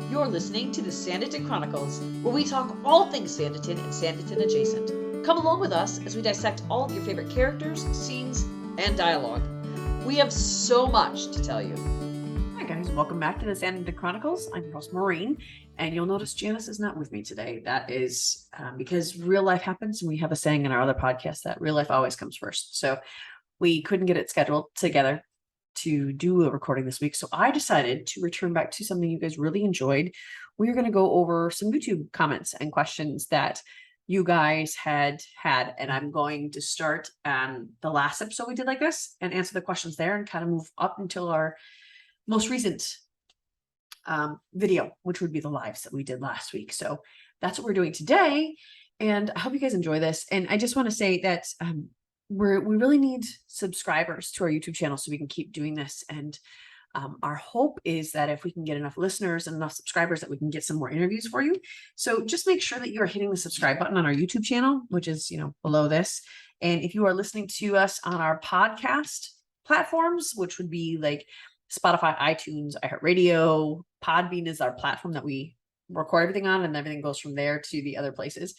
You're listening to the Sanditon Chronicles, where we talk all things Sanditon and Sanditon adjacent. Come along with us as we dissect all of your favorite characters, scenes, and dialogue. We have so much to tell you. Hi guys, welcome back to the Sanditon Chronicles. I'm your host Maureen, and you'll notice Janice is not with me today. That is because real life happens, and we have a saying in our other podcast that real life always comes first. So we couldn't get it scheduled together to do a recording this week. So I decided to return back to something you guys really enjoyed. We're going to go over some YouTube comments and questions that you guys had, and I'm going to start the last episode we did like this and answer the questions there and kind of move up until our most recent video, which would be the lives that we did last week. So that's what we're doing today. And I hope you guys enjoy this. And I just want to say that we really need subscribers to our YouTube channel so we can keep doing this. And our hope is that if we can get enough listeners and enough subscribers that we can get some more interviews for you. So just make sure that you are hitting the subscribe button on our YouTube channel, which is, below this. And if you are listening to us on our podcast platforms, which would be like Spotify, iTunes, iHeartRadio, Podbean is our platform that we record everything on, and everything goes from there to the other places.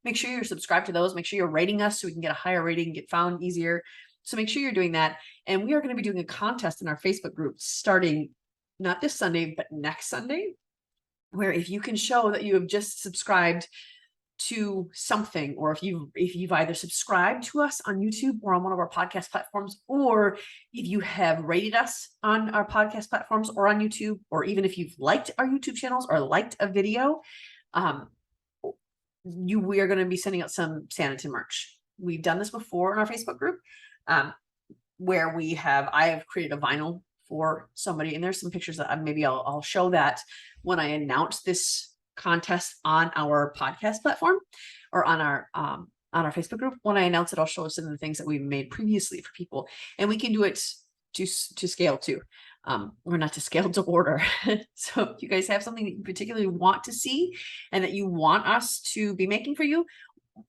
Make sure you're subscribed to those. Make sure you're rating us so we can get a higher rating, get found easier. So make sure you're doing that. And we are going to be doing a contest in our Facebook group starting not this Sunday, but next Sunday, where if you can show that you have just subscribed to something, or if you've either subscribed to us on YouTube or on one of our podcast platforms, or if you have rated us on our podcast platforms or on YouTube, or even if you've liked our YouTube channels or liked a video, we are going to be sending out some Sanditon merch. We've done this before in our Facebook group, where I have created a vinyl for somebody, and there's some pictures that maybe I'll show that when I announce this contest on our podcast platform or on our Facebook group. When I announce it, I'll show some of the things that we've made previously for people, and we can do it to scale too. Or not to scale, to order. So if you guys have something that you particularly want to see and that you want us to be making for you,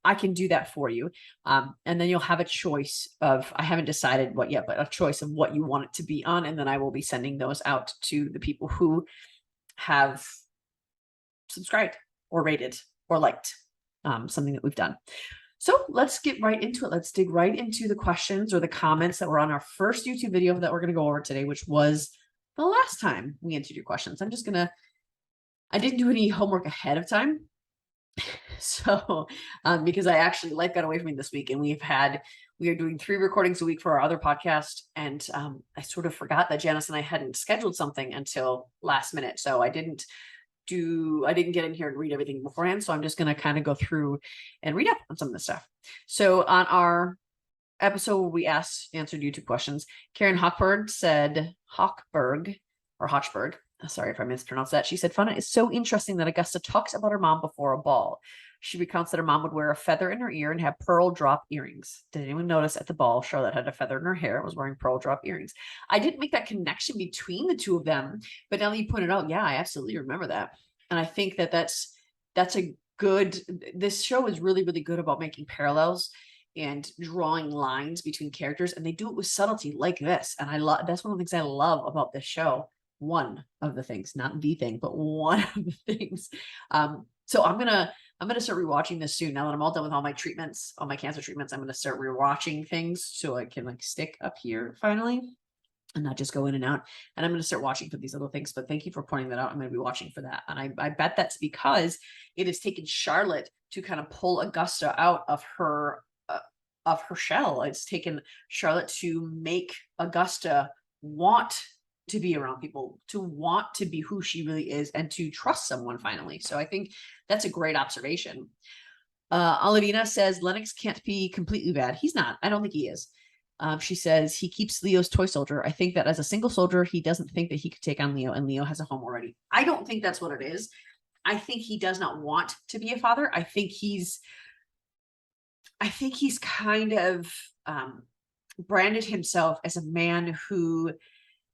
I can do that for you. And then you'll have a choice of, I haven't decided what yet, but a choice of what you want it to be on. And then I will be sending those out to the people who have subscribed or rated or liked something that we've done. So let's get right into it. Let's dig right into the questions or the comments that were on our first YouTube video that we're going to go over today, which was the last time we answered your questions. I didn't do any homework ahead of time. So, because I actually, life got away from me this week, and we are doing 3 recordings a week for our other podcast. And I sort of forgot that Janice and I hadn't scheduled something until last minute. So I didn't get in here and read everything beforehand. So I'm just going to kind of go through and read up on some of this stuff. So on our episode where we answered YouTube questions, Karen Hochberg, sorry if I mispronounced that. She said, "Fun, it's so interesting that Augusta talks about her mom before a ball. She recounts that her mom would wear a feather in her ear and have pearl drop earrings. Did anyone notice at the ball, Charlotte had a feather in her hair and was wearing pearl drop earrings?" I didn't make that connection between the two of them, but now that you pointed out, yeah, I absolutely remember that. And I think that that's this show is really, really good about making parallels and drawing lines between characters, and they do it with subtlety like this. And that's one of the things I love about this show. One of the things, not the thing, but one of the things. So I'm gonna start rewatching this soon. Now that I'm all done with all my treatments, all my cancer treatments, I'm gonna start rewatching things so I can stick up here finally and not just go in and out. And I'm gonna start watching for these little things. But thank you for pointing that out. I'm gonna be watching for that. And I bet that's because it has taken Charlotte to kind of pull Augusta out of her shell. It's taken Charlotte to make Augusta want to be around people, to want to be who she really is, and to trust someone finally. So I think that's a great observation. Olivina says Lennox can't be completely bad. He's not. I don't think he is. She says he keeps Leo's toy soldier. I think that as a single soldier, he doesn't think that he could take on Leo, and Leo has a home already. I don't think that's what it is. I think he does not want to be a father. I think he's kind of branded himself as a man who,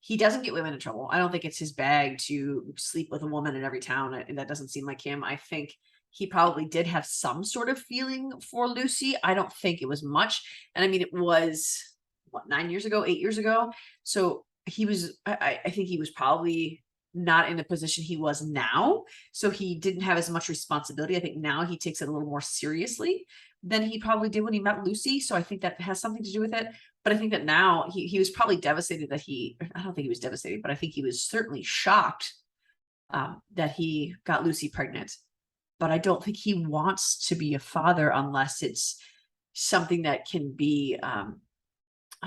he doesn't get women in trouble. I don't think it's his bag to sleep with a woman in every town. And that doesn't seem like him. I think he probably did have some sort of feeling for Lucy. I don't think it was much. And I mean, it was 8 years ago. So he was, I think he was probably not in the position he was now. So he didn't have as much responsibility. I think now he takes it a little more seriously than he probably did when he met Lucy. So I think that has something to do with it. But I think that now he was probably devastated that I don't think he was devastated, but I think he was certainly shocked that he got Lucy pregnant. But I don't think he wants to be a father unless it's something that can be, I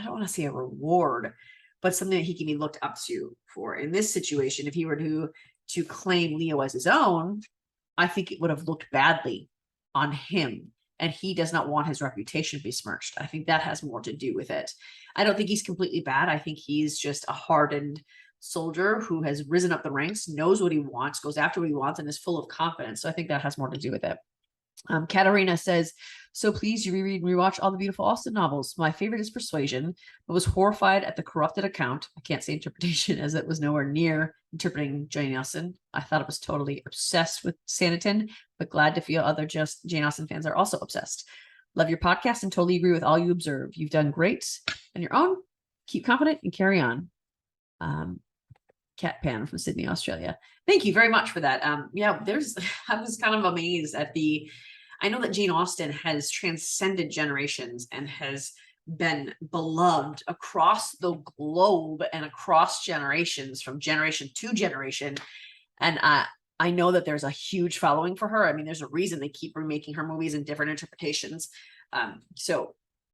don't want to say a reward, but something that he can be looked up to for. In this situation, if he were to claim Leo as his own, I think it would have looked badly on him. And he does not want his reputation besmirched. I think that has more to do with it. I don't think he's completely bad. I think he's just a hardened soldier who has risen up the ranks, knows what he wants, goes after what he wants, and is full of confidence. So I think that has more to do with it. Katarina says, so please you reread and rewatch all the beautiful Austen novels. My favorite is Persuasion, but was horrified at the corrupted account. I can't say interpretation as it was nowhere near interpreting Jane Austen. I thought it was totally obsessed with Sanditon, but glad to feel other just Jane Austen fans are also obsessed. Love your podcast and totally agree with all you observe. You've done great on your own. Keep confident and carry on. Cat Pan from Sydney, Australia. Thank you very much for that. Yeah, I was kind of amazed at I know that Jane Austen has transcended generations and has been beloved across the globe and across generations, from generation to generation. And I know that there's a huge following for her. I mean, there's a reason they keep remaking her movies in different interpretations.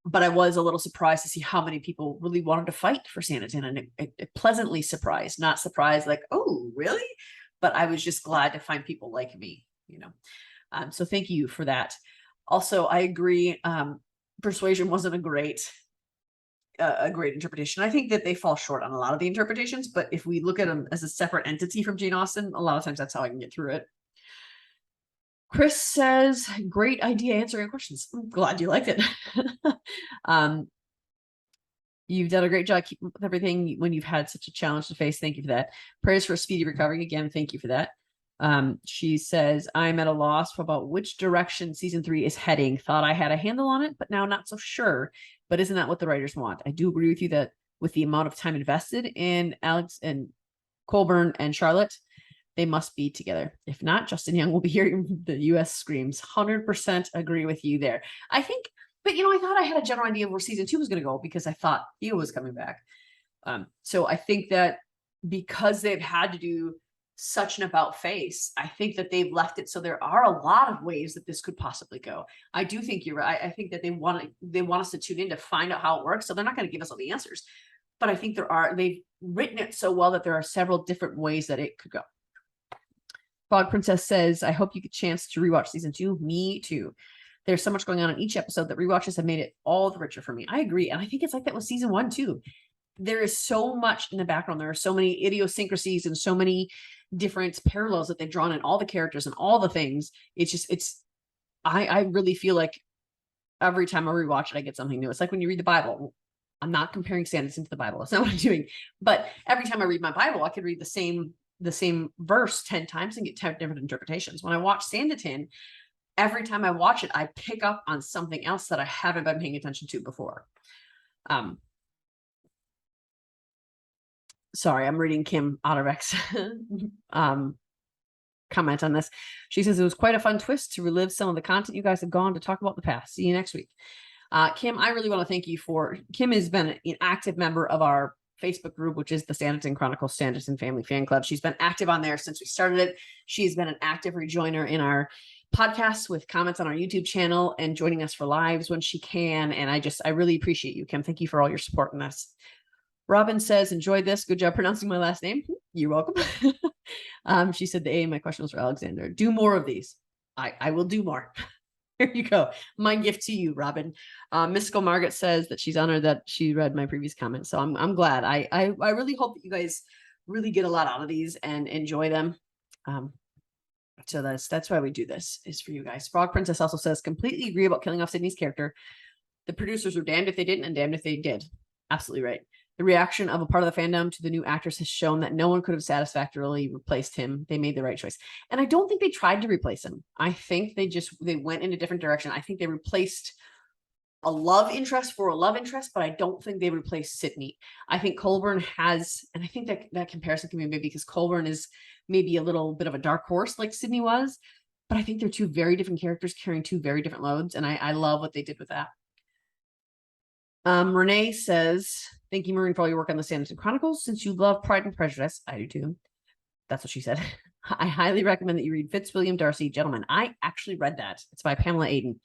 But I was a little surprised to see how many people really wanted to fight for Sanditon, and it pleasantly surprised, not surprised like, oh, really? But I was just glad to find people like me, so thank you for that. Also, I agree. Persuasion wasn't a great interpretation. I think that they fall short on a lot of the interpretations, but if we look at them as a separate entity from Jane Austen, a lot of times that's how I can get through it. Chris says, great idea answering questions. I'm glad you liked it. You've done a great job keeping up with everything when you've had such a challenge to face. Thank you for that. Prayers for a speedy recovery. Again, thank you for that. She says, I'm at a loss for about which direction season 3 is heading. Thought I had a handle on it, but now not so sure. But isn't that what the writers want? I do agree with you that with the amount of time invested in Alex and Colburn and Charlotte, they must be together. If not, Justin Young will be hearing the US screams. 100% agree with you there. I think, but I thought I had a general idea of where season 2 was going to go because I thought Theo was coming back. So I think that because they've had to do such an about face, I think that they've left it so there are a lot of ways that this could possibly go. I do think you're right. I think that they want us to tune in to find out how it works. So they're not going to give us all the answers, but I think they've written it so well that there are several different ways that it could go. Frog Princess says, I hope you get a chance to rewatch season 2. Me too. There's so much going on in each episode that rewatches have made it all the richer for me. I agree. And I think it's like that with season 1 too. There is so much in the background. There are so many idiosyncrasies and so many different parallels that they've drawn in all the characters and all the things. I really feel like every time I rewatch it, I get something new. It's like when you read the Bible. I'm not comparing Sanditon to the Bible. That's not what I'm doing. But every time I read my Bible, I could read the same verse 10 times and get 10 different interpretations. When I watch Sanditon, every time I watch it, I pick up on something else that I haven't been paying attention to before. Sorry, I'm reading Kim Otterbeck's comment on this. She says, it was quite a fun twist to relive some of the content you guys have gone to talk about the past. See you next week. Kim, I really want to thank you Kim has been an active member of our Facebook group, which is the Sanditon Chronicles Sanditon Family Fan Club. She's been active on there since we started it. She's been an active rejoiner in our podcasts with comments on our YouTube channel and joining us for lives when she can. And I really appreciate you, Kim. Thank you for all your support in this. Robin says, enjoyed this. Good job pronouncing my last name. You're welcome. She said the A, my question was for Alexander. Do more of these. I will do more. There you go. My gift to you, Robin. Mystical Margaret says that she's honored that she read my previous comment. So I'm glad. I really hope that you guys really get a lot out of these and enjoy them. So that's why we do this, is for you guys. Frog Princess also says, completely agree about killing off Sydney's character. The producers were damned if they didn't and damned if they did. Absolutely right. The reaction of a part of the fandom to the new actors has shown that no one could have satisfactorily replaced him. They made the right choice. And I don't think they tried to replace him. I think they went in a different direction. I think they replaced a love interest for a love interest, but I don't think they replace Sydney. I think Colburn has, and I think that comparison can be maybe because Colburn is maybe a little bit of a dark horse like Sydney was, but I think they're two very different characters carrying two very different loads, and I love what they did with that. Renee says, thank you, Maureen, for all your work on the Sanditon Chronicles. Since you love Pride and Prejudice, I do too. That's what she said. I highly recommend that you read Fitzwilliam Darcy, Gentleman. I actually read that. It's by Pamela Aiden.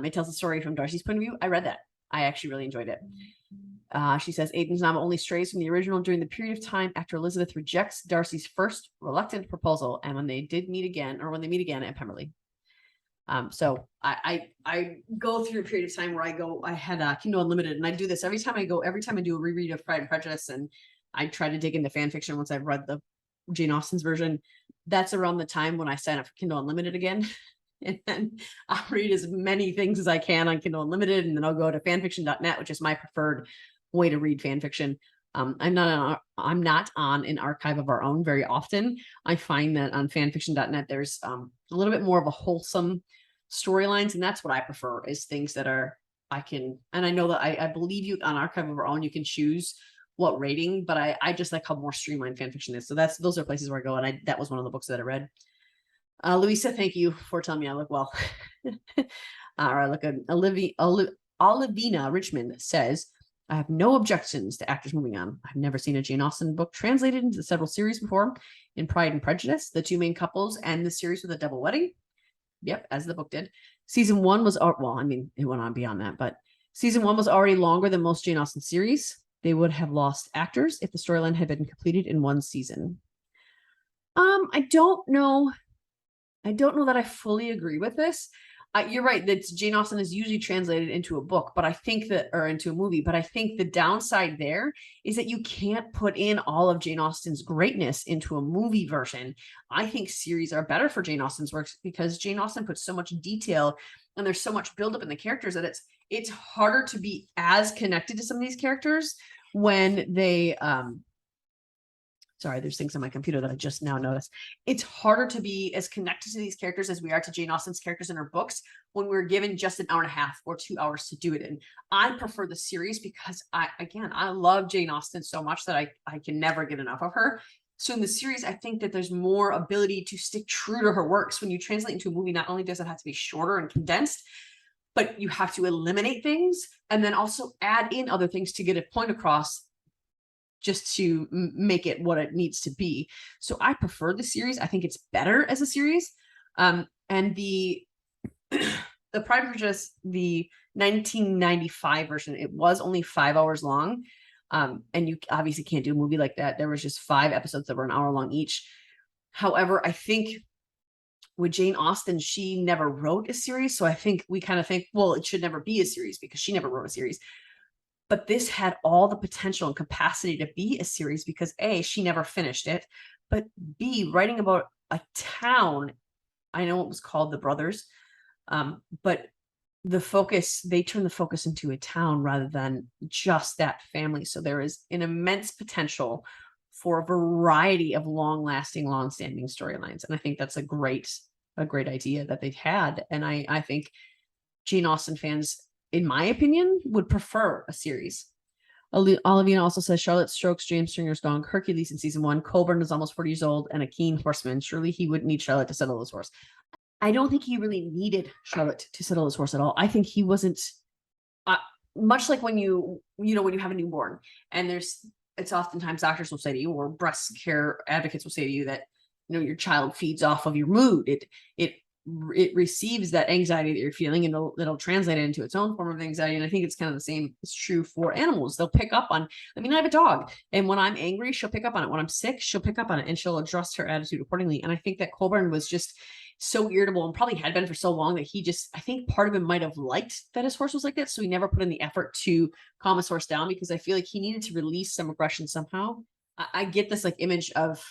It tells a story from Darcy's point of view. I read that. I actually really enjoyed it. She says Aiden's novel only strays from the original during the period of time after Elizabeth rejects Darcy's first reluctant proposal, and when they did meet again, or when they meet again at Pemberley. So I go through a period of time where I had Kindle Unlimited, and I do this every time I do a reread of Pride and Prejudice, and I try to dig into fan fiction once I've read the Jane Austen's version. That's around the time when I sign up for Kindle Unlimited again. And then I'll read as many things as I can on Kindle Unlimited, and then I'll go to fanfiction.net, which is my preferred way to read fan fiction. I'm not on an archive of our own very often. I find that on fanfiction.net there's a little bit more of a wholesome storylines, and that's what I prefer, is things that are and I know that I believe you on archive of our own you can choose what rating, but I just like how more streamlined fan fiction is. So those are places where I go, and that was one of the books that I read. Louisa, thank you for telling me I look well. All right, look good. Olivina Richmond says, I have no objections to actors moving on. I've never seen a Jane Austen book translated into several series before. In Pride and Prejudice, the two main couples and the series with a double wedding. Yep, as the book did. Season 1 was, well, I mean, it went on beyond that, but season 1 was already longer than most Jane Austen series. They would have lost actors if the storyline had been completed in one season. I don't know that I fully agree with this. You're right that Jane Austen is usually translated into a book, or into a movie. But I think the downside there is that you can't put in all of Jane Austen's greatness into a movie version. I think series are better for Jane Austen's works because Jane Austen puts so much detail and there's so much buildup in the characters that it's harder to be as connected to some of these characters when they sorry, there's things on my computer that I just now noticed. It's harder to be as connected to these characters as we are to Jane Austen's characters in her books when we're given just an hour and a half or 2 hours to do it in. I prefer the series because I love Jane Austen so much that I can never get enough of her. So in the series, I think that there's more ability to stick true to her works. When you translate into a movie, not only does it have to be shorter and condensed, but you have to eliminate things and then also add in other things to get a point across, just to make it what it needs to be. So I prefer the series. I think it's better as a series. And the Pride and Prejudice, the 1995 version, it was only 5 hours long. And you obviously can't do a movie like that. There was just 5 episodes that were an hour long each. However, I think with Jane Austen, she never wrote a series. So I think we kind of think, well, it should never be a series because she never wrote a series. But this had all the potential and capacity to be a series because A, she never finished it, but B, writing about a town, I know it was called The Brothers, but they turned the focus into a town rather than just that family. So there is an immense potential for a variety of long-standing storylines. And I think that's a great idea that they've had. And I think Jane Austen fans, in my opinion, would prefer a series. Olivina also says Charlotte strokes James Stringer's dog Hercules in season 1. Colburn is almost 40 years old and a keen horseman. Surely he wouldn't need Charlotte to settle his horse. I don't think he really needed Charlotte to settle his horse at all. I think he wasn't much like when when you have a newborn, and it's oftentimes doctors will say to you, or breast care advocates will say to you that your child feeds off of your mood. It receives that anxiety that you're feeling, and it'll translate it into its own form of anxiety. And I think it's kind of the same is true for animals. They'll pick up on, I have a dog, and when I'm angry, she'll pick up on it. When I'm sick, she'll pick up on it, and she'll adjust her attitude accordingly. And I think that Colburn was just so irritable, and probably had been for so long, that I think part of him might have liked that his horse was like that. So he never put in the effort to calm his horse down, because I feel like he needed to release some aggression somehow. I get this image of,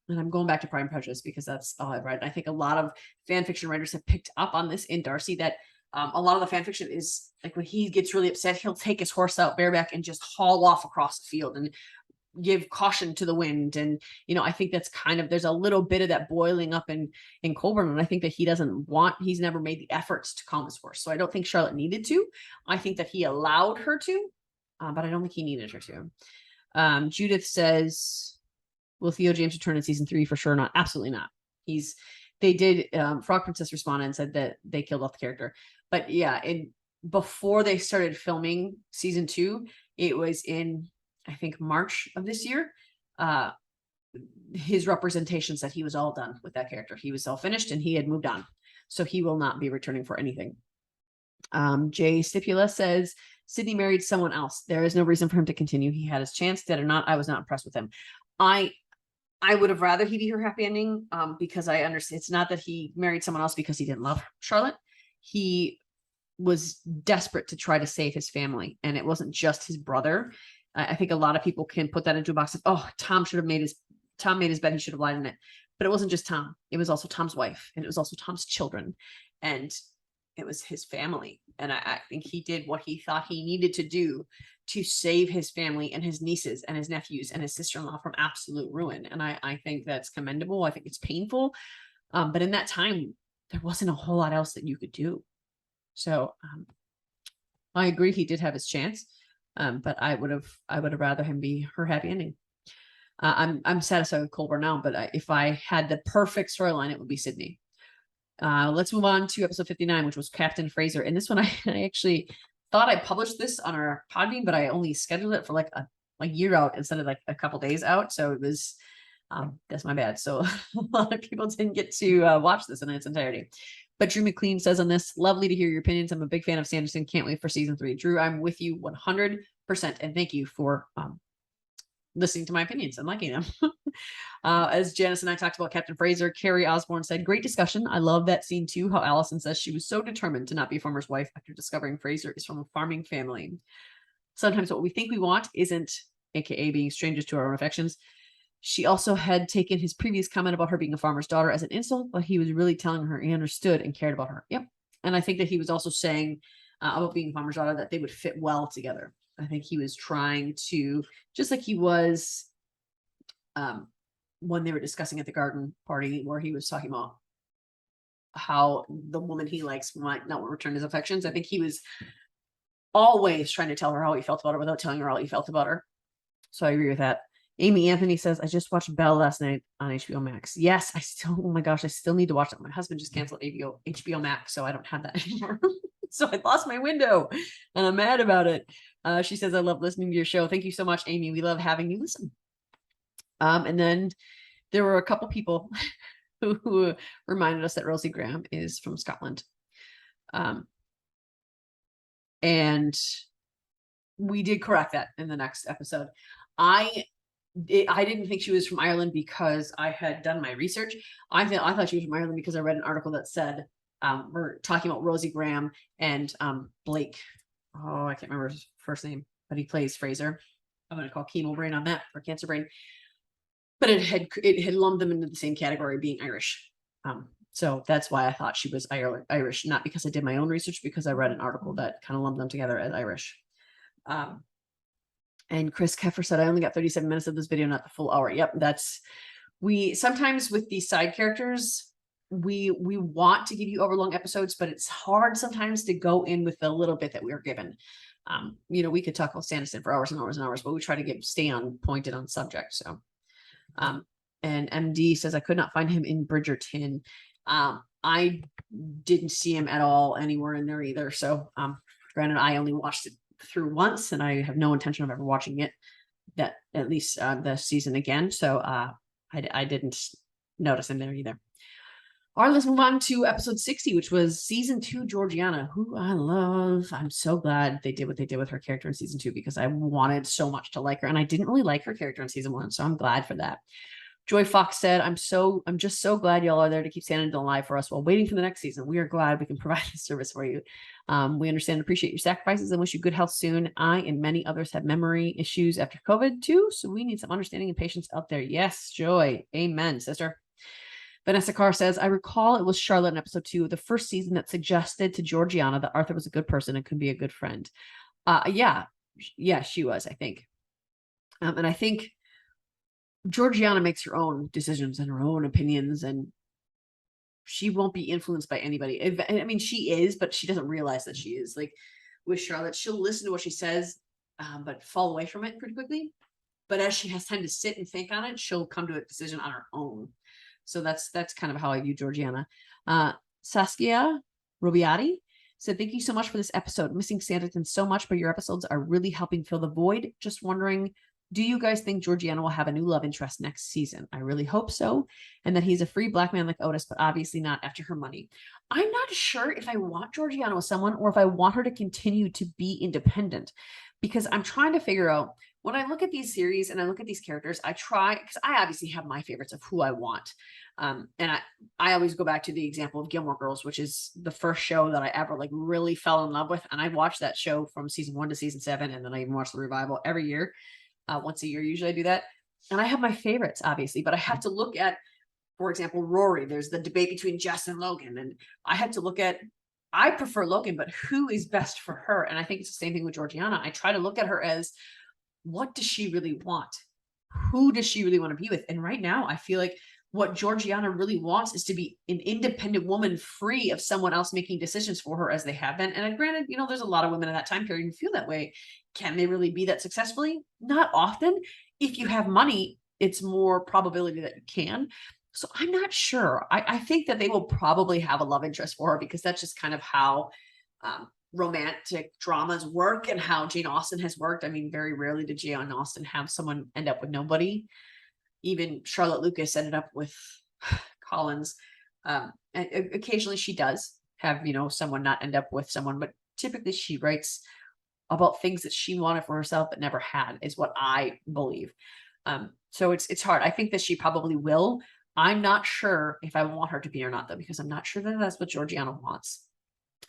and I'm going back to Pride and Prejudice because that's all I've read. I think a lot of fan fiction writers have picked up on this in Darcy, that a lot of the fan fiction is like when he gets really upset, he'll take his horse out bareback and just haul off across the field. And give caution to the wind. And, I think that's there's a little bit of that boiling up in Colburn. And I think that he's never made the efforts to calm his horse. So I don't think Charlotte needed to. I think that he allowed her to, but I don't think he needed her to. Judith says, will Theo James return in season 3? For sure not. Absolutely not. Frog Princess responded and said that they killed off the character. But yeah, before they started filming season 2, it was in, I think, March of this year. His representation said he was all done with that character. He was all finished and he had moved on. So he will not be returning for anything. Jay Stipula says, Sydney married someone else. There is no reason for him to continue. He had his chance. Dead or not, I was not impressed with him. I would have rather he be her happy ending, because I understand it's not that he married someone else because he didn't love Charlotte. He was desperate to try to save his family, and it wasn't just his brother. I think a lot of people can put that into a box of, oh, Tom made his bed, he should have lied in it. But it wasn't just Tom. It was also Tom's wife, and it was also Tom's children, and it was his family. And I think he did what he thought he needed to do to save his family and his nieces and his nephews and his sister-in-law from absolute ruin. And I think that's commendable. I think it's painful. But in that time, there wasn't a whole lot else that you could do. So I agree he did have his chance. But I would have rather him be her happy ending. I'm satisfied with Colbert now, but if I had the perfect storyline, it would be Sydney. Let's move on to episode 59, which was Captain Fraser. And this one, I actually thought I published this on our Podbean, but I only scheduled it for like a year out instead of like a couple days out. So it was, that's my bad. So a lot of people didn't get to watch this in its entirety. But Drew McLean says on this, lovely to hear your opinions. I'm a big fan of Sanditon. Can't wait for season 3. Drew, I'm with you 100%. And thank you for listening to my opinions and liking them. As Janice and I talked about Captain Fraser, Carrie Osborne said, great discussion. I love that scene too, how Allison says she was so determined to not be a farmer's wife after discovering Fraser is from a farming family. Sometimes what we think we want isn't, aka being strangers to our own affections. She also had taken his previous comment about her being a farmer's daughter as an insult, but he was really telling her he understood and cared about her. Yep. And I think that he was also saying about being a farmer's daughter that they would fit well together. I think he was trying to, just like he was when they were discussing at the garden party, where he was talking about how the woman he likes might not return his affections. I think he was always trying to tell her how he felt about her without telling her how he felt about her. So I agree with that. Amy Anthony says, I just watched Belle last night on HBO Max. Yes, oh my gosh, I still need to watch that. My husband just canceled HBO Max, so I don't have that anymore. So I lost my window and I'm mad about it. She says, I love listening to your show. Thank you so much, Amy. We love having you listen. And then there were a couple people who reminded us that Rosie Graham is from Scotland. And we did correct that in the next episode. I didn't think she was from Ireland because I had done my research. I thought she was from Ireland because I read an article that said we're talking about Rosie Graham and Blake. Oh, I can't remember his first name, but he plays Fraser. I'm going to call chemo brain on that, or cancer brain. But it had lumped them into the same category, being Irish. So that's why I thought she was Irish, not because I did my own research, because I read an article that kind of lumped them together as Irish. And Chris Keffer said, I only got 37 minutes of this video, not the full hour. Yep, sometimes with these side characters, we want to give you overlong episodes, but it's hard sometimes to go in with the little bit that we are given. We could talk about Sanditon for hours and hours and hours, but we try to stay on pointed on subject. So, and MD says, I could not find him in Bridgerton. I didn't see him at all anywhere in there either. So, granted, I only watched it through once and I have no intention of ever watching it, that at least the season again. So I didn't notice him there either. All right, let's move on to episode 60, which was season 2 Georgiana, who I love. I'm so glad they did what they did with her character in season 2, because I wanted so much to like her, and I didn't really like her character in season 1, so I'm glad for that. Joy Fox said, I'm just so glad y'all are there to keep Sanditon alive for us while waiting for the next season. We are glad we can provide this service for you. We understand and appreciate your sacrifices and wish you good health soon. I and many others have memory issues after COVID too, so we need some understanding and patience out there. Yes, Joy. Amen, sister. Vanessa Carr says, I recall it was Charlotte in episode 2 of the first season that suggested to Georgiana that Arthur was a good person and could be a good friend. Yeah, she was, I think. And I think Georgiana makes her own decisions and her own opinions, and she won't be influenced by anybody. I mean, she is, but she doesn't realize that she is. Like with Charlotte, she'll listen to what she says, but fall away from it pretty quickly. But as she has time to sit and think on it, she'll come to a decision on her own. So that's kind of how I view Georgiana. Saskia Robiati said, thank you so much for this episode. Missing Sanditon so much, but your episodes are really helping fill the void. Just wondering, do you guys think Georgiana will have a new love interest next season? I really hope so. And that he's a free black man like Otis, but obviously not after her money. I'm not sure if I want Georgiana with someone or if I want her to continue to be independent, because I'm trying to figure out, when I look at these series and I look at these characters, I try, because I obviously have my favorites of who I want. And I always go back to the example of Gilmore Girls, which is the first show that I ever like really fell in love with. And I watched that show from season 1 to season 7. And then I even watched the revival every year. Once a year, usually I do that. And I have my favorites, obviously, but I have to look at, for example, Rory. There's the debate between Jess and Logan. And I had to look at, I prefer Logan, but who is best for her? And I think it's the same thing with Georgiana. I try to look at her as, what does she really want? Who does she really want to be with? And right now, I feel like what Georgiana really wants is to be an independent woman, free of someone else making decisions for her as they have been. And granted, you know, there's a lot of women in that time period who feel that way. Can they really be that successfully? Not often. If you have money, it's more probability that you can. So I'm not sure. I think that they will probably have a love interest for her, because that's just kind of how romantic dramas work and how Jane Austen has worked. I mean, very rarely did Jane Austen have someone end up with nobody. Even Charlotte Lucas ended up with Collins. And occasionally she does have, you know, someone not end up with someone, but typically she writes about things that she wanted for herself but never had, is what I believe. So it's hard. I think that she probably will. I'm not sure if I want her to be or not, though, because I'm not sure that that's what Georgiana wants.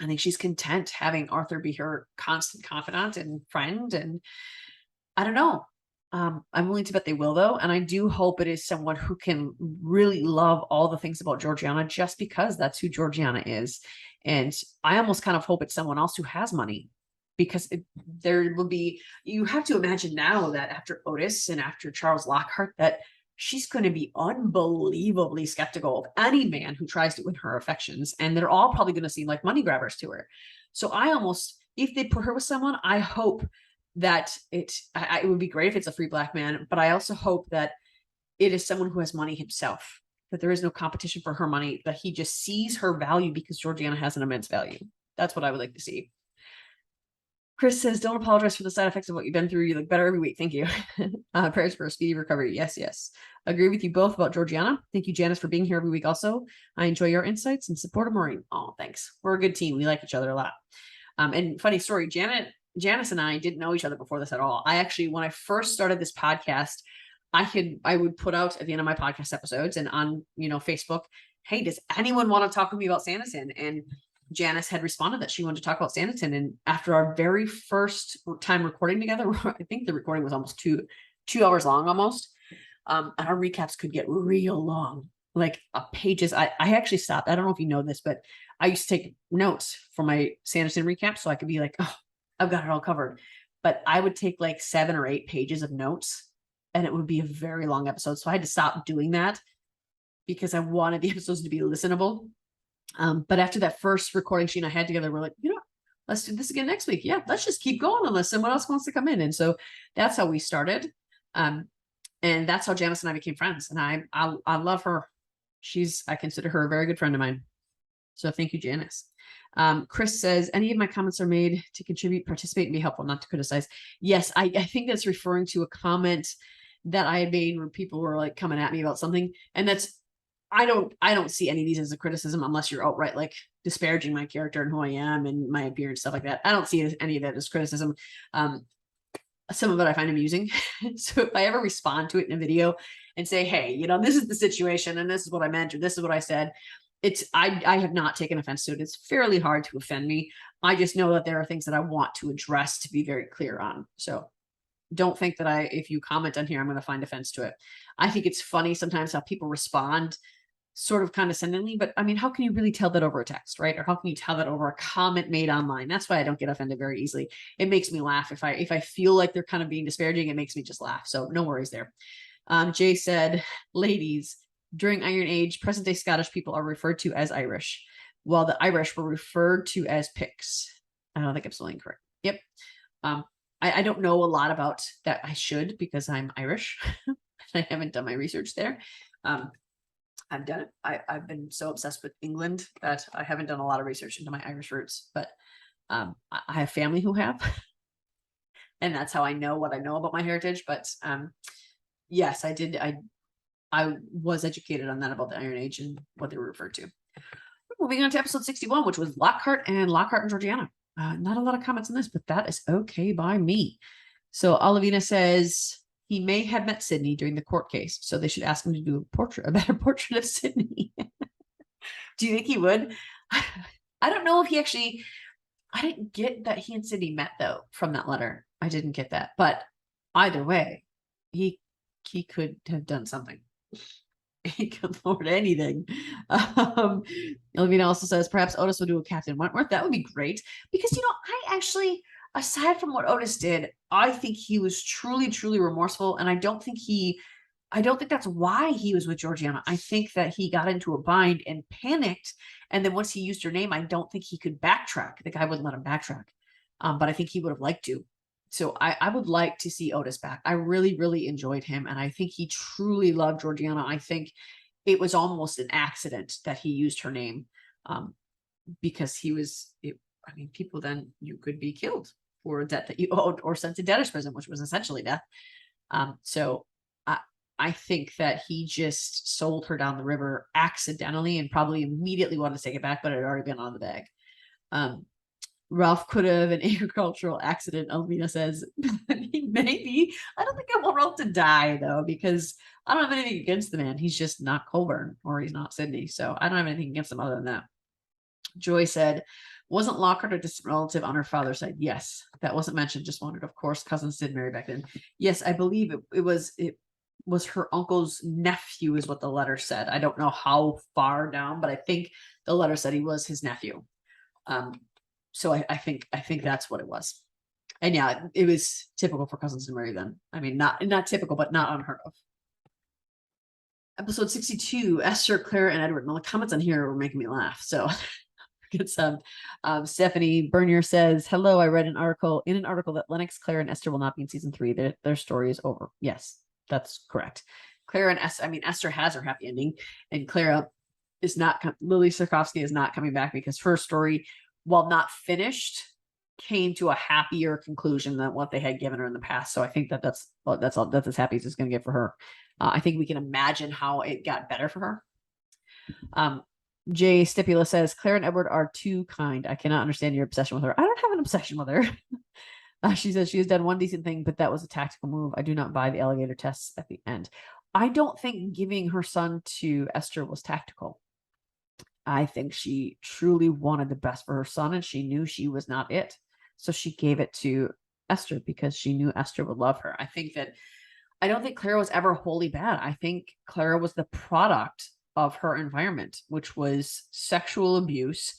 I think she's content having Arthur be her constant confidant and friend. And I don't know. I'm willing to bet they will, though. And I do hope it is someone who can really love all the things about Georgiana, just because that's who Georgiana is. And I almost kind of hope it's someone else who has money, because there will be, you have to imagine now that after Otis and after Charles Lockhart, that she's going to be unbelievably skeptical of any man who tries to win her affections. And they're all probably going to seem like money grabbers to her. So I almost, if they put her with someone, I hope that it would be great if it's a free black man, but I also hope that it is someone who has money himself, that there is no competition for her money, that he just sees her value because Georgiana has an immense value. That's what I would like to see. Chris says, don't apologize for the side effects of what you've been through. You look better every week. Thank you. Prayers for a speedy recovery. Yes, yes. Agree with you both about Georgiana. Thank you, Janice, for being here every week also. I enjoy your insights and support of Maureen. Oh, thanks. We're a good team. We like each other a lot. And funny story, Janice and I didn't know each other before this at all. I actually, when I first started this podcast, I would put out at the end of my podcast episodes and on, you know, Facebook, hey, does anyone want to talk with me about Sanditon? And Janice had responded that she wanted to talk about Sanditon. And after our very first time recording together, I think the recording was almost two hours long almost. And our recaps could get real long, like pages. I actually stopped. I don't know if you know this, but I used to take notes for my Sanditon recap so I could be like, oh, I've got it all covered. But I would take like 7 or 8 pages of notes and it would be a very long episode. So I had to stop doing that because I wanted the episodes to be listenable. But after that first recording She and I had together, we're like, you know, let's do this again next week. Yeah, let's just keep going and listen. What else wants to come in? And so that's how we started. And that's how Janice and I became friends. And I love her. I consider her a very good friend of mine. So thank you, Janice. Chris says, any of my comments are made to contribute, participate, and be helpful, not to criticize. Yes, I think that's referring to a comment that I made where people were like coming at me about something. And that's, I don't see any of these as a criticism unless you're outright like disparaging my character and who I am and my appearance, stuff like that. I don't see any of that as criticism. Some of it I find amusing. So if I ever respond to it in a video and say, hey, you know, this is the situation and this is what I meant, or this is what I said, I have not taken offense to it. It's fairly hard to offend me. I just know that there are things that I want to address to be very clear on. So don't think that if you comment on here, I'm going to find offense to it. I think it's funny sometimes how people respond sort of condescendingly, but I mean, how can you really tell that over a text, right? Or how can you tell that over a comment made online? That's why I don't get offended very easily. It makes me laugh. If I feel like they're kind of being disparaging, it makes me just laugh. So no worries there. Jay said, ladies, during Iron Age, present day Scottish people are referred to as Irish, while the Irish were referred to as Picts. I don't think I'm spelling correct. Yep. I don't know a lot about that. I should, because I'm Irish. I haven't done my research there. I've done it. I've been so obsessed with England that I haven't done a lot of research into my Irish roots, but I have family who have, and that's how I know what I know about my heritage. But yes, I did. I was educated on that about the Iron Age and what they were referred to. Moving on to episode 61, which was Lockhart and Georgiana. Not a lot of comments on this, but that is okay by me. So Olivina says he may have met Sydney during the court case, so they should ask him to do a better portrait of Sydney. Do you think he would? I don't know if he actually. I didn't get that he and Sydney met though from that letter. I didn't get that, but either way, he could have done something. He could afford anything. Elvina also says perhaps Otis will do a Captain Wentworth. That would be great, because I actually, aside from what Otis did, I think he was truly, truly remorseful, and I don't think that's why he was with Georgiana. I think that he got into a bind and panicked, and then once he used her name, I don't think he could backtrack. The guy wouldn't let him backtrack, but I think he would have liked to. So I would like to see Otis back. I really, really enjoyed him. And I think he truly loved Georgiana. I think it was almost an accident that he used her name, because people then, you could be killed for a debt that you owed or sent to debtor's prison, which was essentially death. So I think that he just sold her down the river accidentally and probably immediately wanted to take it back, but it had already been on the bag. Ralph could have an agricultural accident, Alvina says. Maybe. I don't think I want Ralph to die, though, because I don't have anything against the man. He's just not Colburn, or he's not Sydney. So I don't have anything against him other than that. Joy said, wasn't Lockhart a distant relative on her father's side? Yes. That wasn't mentioned. Just wondered. Of course, cousins did marry back then. Yes, I believe it was her uncle's nephew is what the letter said. I don't know how far down, but I think the letter said he was his nephew. So I think that's what it was. And yeah, it was typical for cousins to marry then. I mean, not typical, but not unheard of. Episode 62, Esther, Clara, and Edward. Well, the comments on here were making me laugh. So get some. Stephanie Bernier says, hello, I read an article that Lennox, Clara, and Esther will not be in season 3. Their story is over. Yes, that's correct. Clara and Esther has her happy ending, and Clara is not, Lily Sarkovsky is not coming back because her story, while not finished, came to a happier conclusion than what they had given her in the past. So I think that's as happy as it's going to get for her. I think we can imagine how it got better for her. Jay Stipula says, Clara and Edward are too kind. I cannot understand your obsession with her. I don't have an obsession with her. She says she has done one decent thing, but that was a tactical move. I do not buy the alligator tests at the end. I don't think giving her son to Esther was tactical. I think she truly wanted the best for her son, and she knew she was not it. So she gave it to Esther because she knew Esther would love her. I don't think Clara was ever wholly bad. I think Clara was the product of her environment, which was sexual abuse.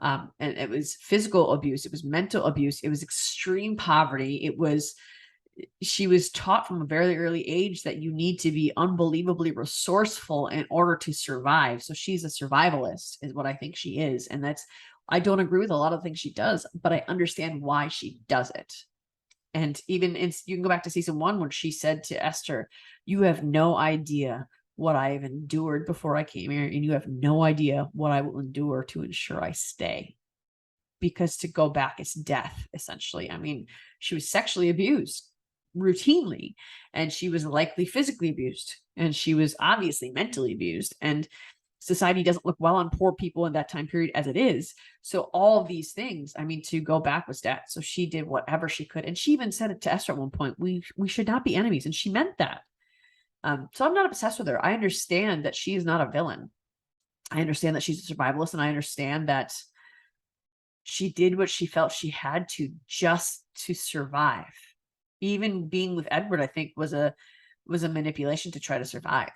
And it was physical abuse. It was mental abuse. It was extreme poverty. She was taught from a very early age that you need to be unbelievably resourceful in order to survive. So she's a survivalist is what I think she is. And I don't agree with a lot of things she does, but I understand why she does it. And even you can go back to season 1 when she said to Esther, you have no idea what I have endured before I came here, and you have no idea what I will endure to ensure I stay. Because to go back is death, essentially. I mean, she was sexually abused routinely, and she was likely physically abused, and she was obviously mentally abused, and society doesn't look well on poor people in that time period as it is. So all of these things, I mean, to go back was death. So she did whatever she could, and she even said it to Esther at one point, we should not be enemies, and she meant that. So I'm not obsessed with her. I understand that she is not a villain. I understand that she's a survivalist, and I understand that she did what she felt she had to just to survive. Even being with Edward, I think, was a manipulation to try to survive.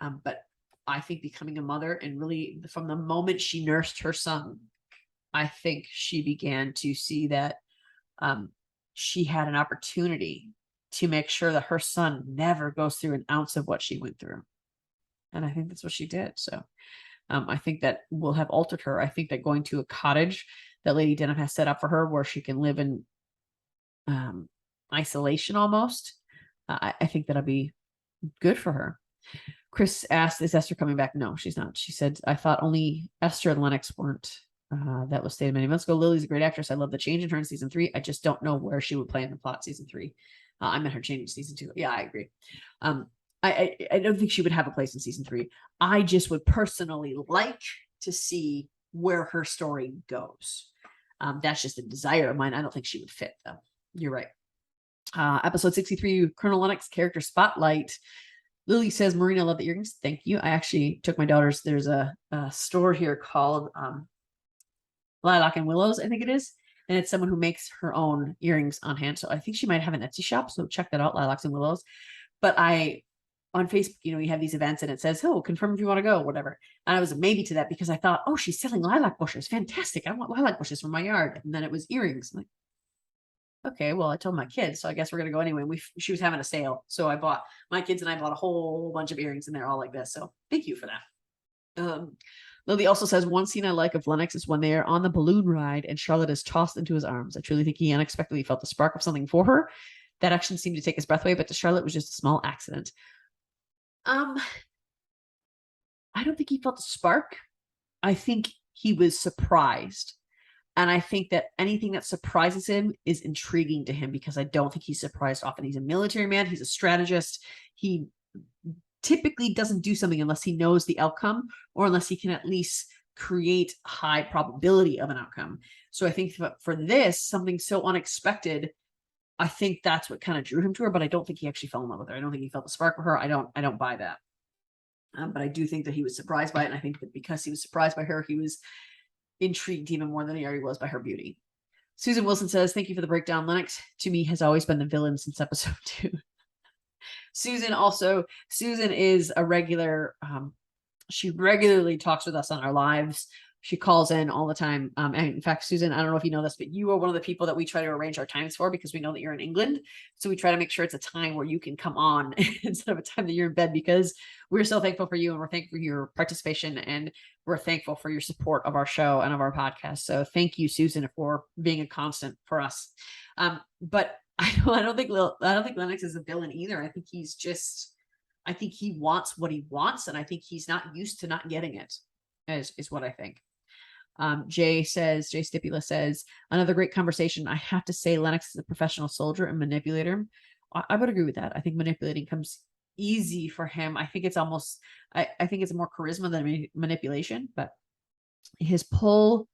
But I think becoming a mother, and really from the moment she nursed her son, I think she began to see that she had an opportunity to make sure that her son never goes through an ounce of what she went through. And I think that's what she did. So I think that will have altered her. I think that going to a cottage that Lady Denham has set up for her where she can live in isolation almost, I think that'll be good for her. Chris asked, is Esther coming back? No, she's not. She said, I thought only Esther and Lennox weren't. That was stated many months ago. Lily's a great actress. I love the change in her in season 3. I just don't know where she would play in the plot season 3. I meant her change in season 2. Yeah, I agree. I don't think she would have a place in season 3. I just would personally like to see where her story goes. That's just a desire of mine. I don't think she would fit, though. You're right. Episode 63, Colonel Lennox character spotlight. Lily says, Marina, I love the earrings. Thank you. I actually took my daughters. There's a store here called Lilac and Willows, I think it is. And it's someone who makes her own earrings on hand. So I think she might have an Etsy shop. So check that out, Lilacs and Willows. But on Facebook, you have these events and it says, oh, confirm if you want to go, whatever. And I was a maybe to that because I thought, oh, she's selling lilac bushes. Fantastic. I want lilac bushes for my yard. And then it was earrings. I'm like, okay, well, I told my kids, so I guess we're going to go anyway. She was having a sale. So my kids and I bought a whole bunch of earrings and they're all like this. So thank you for that. Lily also says, one scene I like of Lennox is when they are on the balloon ride and Charlotte is tossed into his arms. I truly think he unexpectedly felt the spark of something for her. That action seemed to take his breath away, but to Charlotte was just a small accident. I don't think he felt a spark. I think he was surprised. And I think that anything that surprises him is intriguing to him because I don't think he's surprised often. He's a military man. He's a strategist. He typically doesn't do something unless he knows the outcome or unless he can at least create high probability of an outcome. So I think for this, something so unexpected, I think that's what kind of drew him to her, but I don't think he actually fell in love with her. I don't think he felt the spark for her. I don't buy that. But I do think that he was surprised by it. And I think that because he was surprised by her, he was intrigued even more than he already was by her beauty. Susan Wilson says, thank you for the breakdown. Lennox, to me, has always been the villain since episode 2. Susan is a regular, she regularly talks with us on our lives. She calls in all the time. And in fact, Susan, I don't know if you know this, but you are one of the people that we try to arrange our times for because we know that you're in England. So we try to make sure it's a time where you can come on instead of a time that you're in bed because we're so thankful for you and we're thankful for your participation and we're thankful for your support of our show and of our podcast. So thank you, Susan, for being a constant for us. But I don't think Lennox is a villain either. I think he wants what he wants, and I think he's not used to not getting it. Is what I think. Jay Stipula says, another great conversation. I have to say Lennox is a professional soldier and manipulator. I would agree with that. I think manipulating comes easy for him. I think it's almost, I think it's more charisma than manipulation, but his pull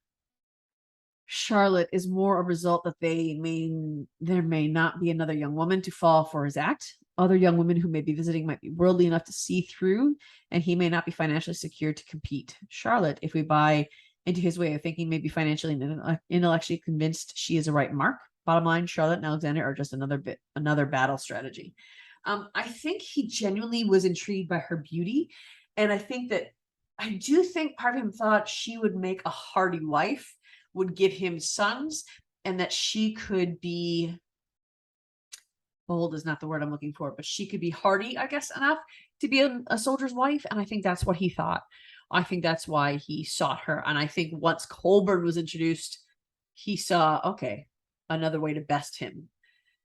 Charlotte is more a result that there may not be another young woman to fall for his act. Other young women who may be visiting might be worldly enough to see through, and he may not be financially secure to compete. Charlotte, if we buy into his way of thinking, may be financially and intellectually convinced she is a right mark. Bottom line, Charlotte and Alexander are just another battle strategy. I think he genuinely was intrigued by her beauty, and I do think part of him thought she would make a hardy wife, would give him sons, and that she could be bold is not the word I'm looking for, but she could be hardy, I guess, enough to be a soldier's wife. And I think that's what he thought. I think that's why he sought her. And I think once Colburn was introduced, he saw, okay, another way to best him.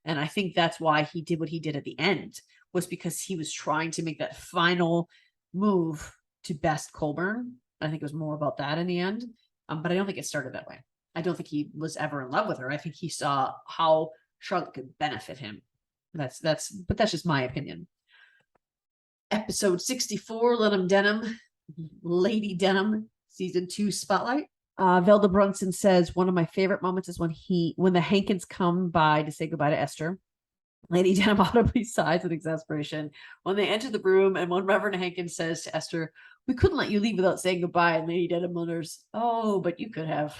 And I think that's why he did what he did at the end, was because he was trying to make that final move to best Colburn. I think it was more about that in the end. But I don't think it started that way. I don't think he was ever in love with her. I think he saw how Charlotte could benefit him. But that's just my opinion. Episode 64, Denham, Lady Denham, season 2 spotlight. Velda Brunson says, one of my favorite moments is when the Hankins come by to say goodbye to Esther. Lady Denham audibly sighs with exasperation when they enter the room, and when Reverend Hankins says to Esther, we couldn't let you leave without saying goodbye, and Lady Denham mutters, oh, but you could have.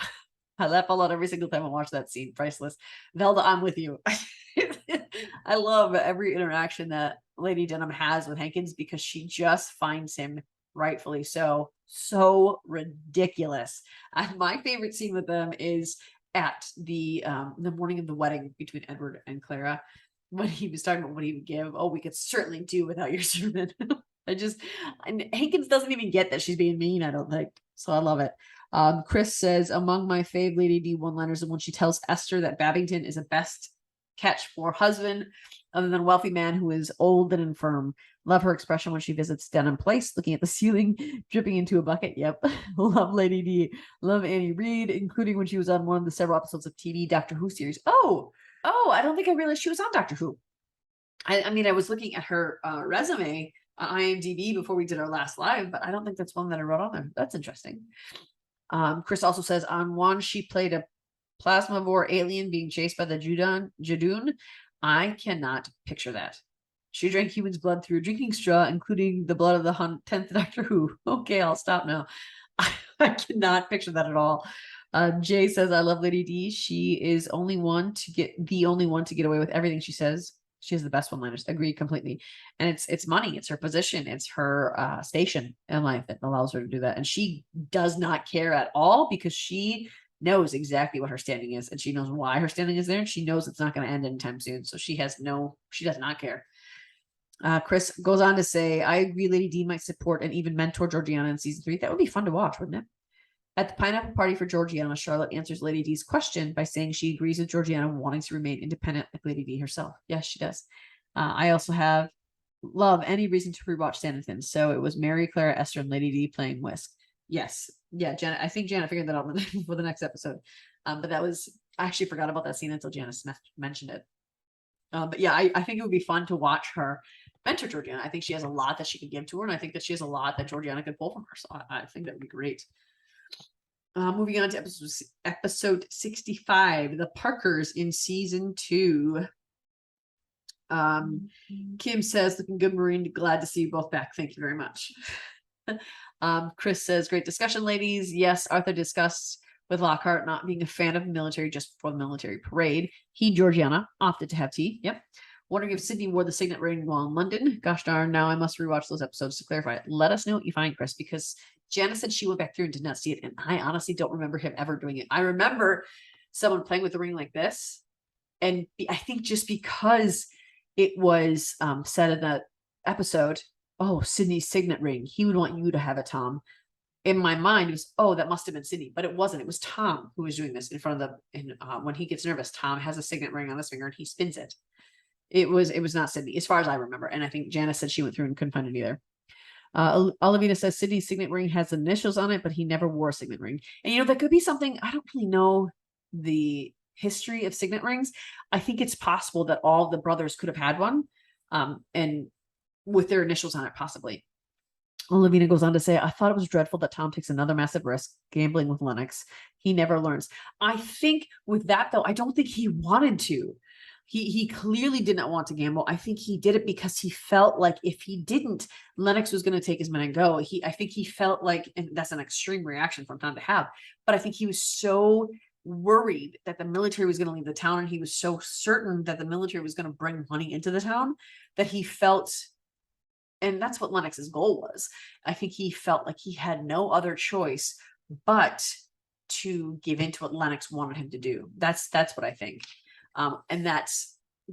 I laugh a lot every single time I watch that scene. Priceless. Velda, I'm with you. I love every interaction that Lady Denham has with Hankins because she just finds him rightfully so ridiculous. And my favorite scene with them is at the morning of the wedding between Edward and Clara. when he was talking about what he would give. Oh, we could certainly do without your sermon. And Hankins doesn't even get that she's being mean, I don't think. So I love it. Chris says, among my fave Lady D one-liners is when she tells Esther that Babington is a best catch for husband other than a wealthy man who is old and infirm. Love her expression when she visits Denham Place, looking at the ceiling, dripping into a bucket. Yep. Love Lady D. Love Annie Reed, including when she was on one of the several episodes of TV Doctor Who series. Oh, I don't think I realized she was on Doctor Who. I mean, I was looking at her resume on IMDb before we did our last live, but I don't think that's one that I wrote on there. That's interesting. Chris also says on one, she played a plasmavore alien being chased by the Jadoon. I cannot picture that. She drank humans' blood through a drinking straw, including the blood of the 10th Doctor Who. Okay, I'll stop now. I cannot picture that at all. Jay says, I love Lady D. She is the only one to get away with everything she says. She has the best one-liners. Agree completely. And it's money. It's her position. It's her station in life that allows her to do that. And she does not care at all because she knows exactly what her standing is, and she knows why her standing is there. And she knows it's not going to end anytime soon. So she does not care. Chris goes on to say, I agree Lady D might support and even mentor Georgiana in season 3. That would be fun to watch, wouldn't it? At the pineapple party for Georgiana, Charlotte answers Lady D's question by saying she agrees with Georgiana wanting to remain independent like Lady D herself. Yes, she does. I also love any reason to rewatch Sanditon. So it was Mary, Clara, Esther, and Lady D playing Whisk. Yes. Yeah, Janet. I think Janet figured that out for the next episode. But I actually forgot about that scene until Janice mentioned it. But yeah, I think it would be fun to watch her mentor Georgiana. I think she has a lot that she could give to her, and I think that she has a lot that Georgiana could pull from her. So I think that would be great. Moving on to episode 65, the Parkers in season 2. Kim says, looking good, Maureen. Glad to see you both back. Thank you very much. Chris says, great discussion, ladies. Yes, Arthur discussed with Lockhart not being a fan of the military just before the military parade. He, Georgiana, opted to have tea. Yep. Wondering if Sydney wore the signet ring while in London. Gosh darn, now I must rewatch those episodes to clarify it. Let us know what you find, Chris, because Jana said she went back through and did not see it, and I honestly don't remember him ever doing it. I remember someone playing with the ring like this, and I think just because it was said in that episode, oh, Sydney's signet ring, he would want you to have it, Tom. In my mind, it was, oh, that must have been Sydney, but it wasn't. It was Tom who was doing this in front of when he gets nervous, Tom has a signet ring on his finger and he spins it. It was not Sydney, as far as I remember. And I think Janice said she went through and couldn't find it either. Olivina says Sydney's signet ring has initials on it, but he never wore a signet ring. And that could be something. I don't really know the history of signet rings. I think it's possible that all the brothers could have had one, and with their initials on it, possibly. Olivina goes on to say, I thought it was dreadful that Tom takes another massive risk gambling with Lennox. He never learns. I think with that, though, I don't think he wanted to. He clearly did not want to gamble. I think he did it because he felt like if he didn't, Lennox was going to take his men and go. I think he felt like, and that's an extreme reaction from Tom to have, but I think he was so worried that the military was going to leave the town, and he was so certain that the military was going to bring money into the town that he felt, and that's what Lennox's goal was. I think he felt like he had no other choice but to give in to what Lennox wanted him to do. That's what I think. And that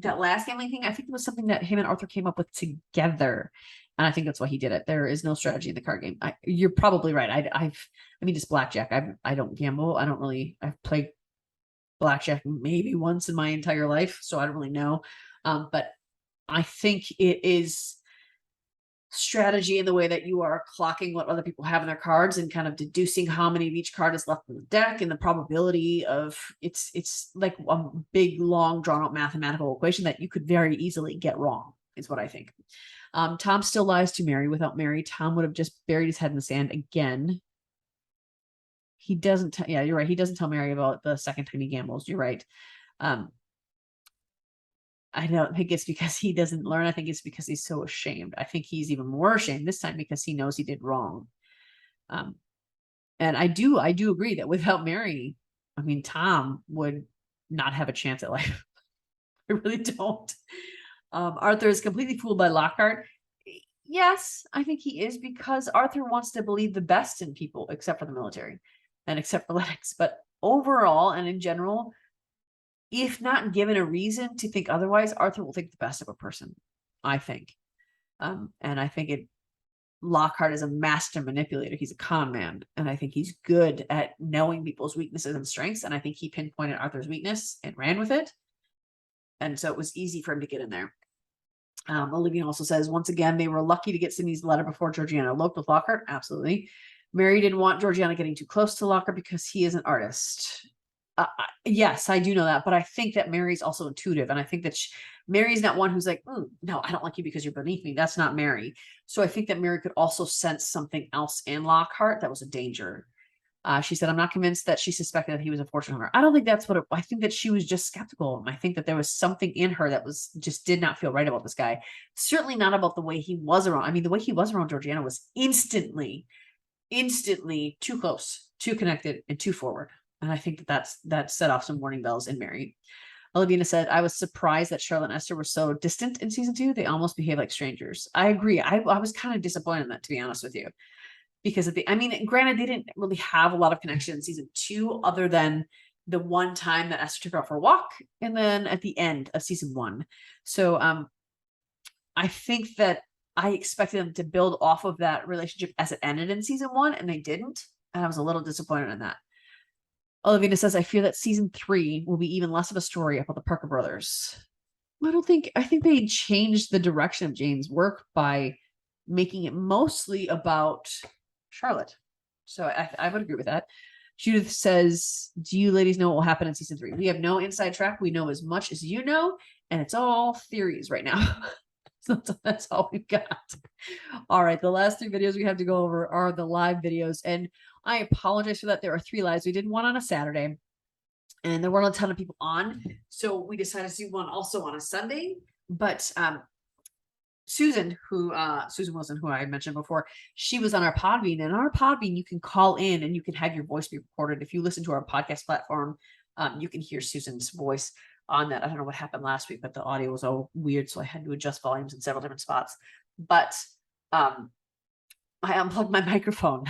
last gambling thing, I think it was something that him and Arthur came up with together. And I think that's why he did it. There is no strategy in the card game. You're probably right. I mean, it's blackjack. I don't gamble. I've played blackjack maybe once in my entire life, so I don't really know. But I think it is strategy in the way that you are clocking what other people have in their cards and kind of deducing how many of each card is left in the deck, and the probability of it's like a big, long, drawn out mathematical equation that you could very easily get wrong, is what I think. Tom still lies to Mary. Without Mary, Tom would have just buried his head in the sand again. He doesn't. Yeah, you're right. He doesn't tell Mary about the second time he gambles. You're right. I don't think it's because he doesn't learn. I think it's because he's so ashamed. I think he's even more ashamed this time because he knows he did wrong. And I do agree that without Mary, I mean, Tom would not have a chance at life. I really don't. Arthur is completely fooled by Lockhart. Yes, I think he is, because Arthur wants to believe the best in people, except for the military and except for Lennox. But overall and in general, if not given a reason to think otherwise, Arthur will think the best of a person, I think. And I think Lockhart is a master manipulator. He's a con man. And I think he's good at knowing people's weaknesses and strengths. And I think he pinpointed Arthur's weakness and ran with it. And so it was easy for him to get in there. Olivia also says, once again, they were lucky to get Sydney's letter before Georgiana eloped with Lockhart. Absolutely. Mary didn't want Georgiana getting too close to Lockhart because he is an artist. Yes, I do know that, but I think that Mary's also intuitive, and I think that Mary's not one who's like, no, I don't like you because you're beneath me. That's not Mary. So I think that Mary could also sense something else in Lockhart that was a danger. She said, I'm not convinced that she suspected that he was a fortune hunter. I don't think that's what I think that she was just skeptical. I think that there was something in her that was just did not feel right about this guy. Certainly not about the way he was around. I mean, the way he was around Georgiana was instantly too close, too connected, and too forward. And I think that set off some warning bells in Mary. Olivina said, I was surprised that Charlotte and Esther were so distant in season 2. They almost behave like strangers. I agree. I was kind of disappointed in that, to be honest with you. Because granted, they didn't really have a lot of connection in season 2, other than the one time that Esther took her out for a walk, and then at the end of season 1. So I think that I expected them to build off of that relationship as it ended in season 1, and they didn't. And I was a little disappointed in that. Olivina says, I fear that season 3 will be even less of a story about the Parker brothers. I think they changed the direction of Jane's work by making it mostly about Charlotte. So I would agree with that. Judith says, do you ladies know what will happen in season 3? We have no inside track. We know as much as you know, and it's all theories right now. So that's all we've got. All right. The last 3 videos we have to go over are the live videos. And I apologize for that. There are 3 lives. We did one on a Saturday, and there weren't a ton of people on. So we decided to do one also on a Sunday. But Susan Wilson, who I mentioned before, she was on our Podbean. And our Podbean, you can call in and you can have your voice be recorded. If you listen to our podcast platform, you can hear Susan's voice on that. I don't know what happened last week, but the audio was all weird, so I had to adjust volumes in several different spots. But I unplugged my microphone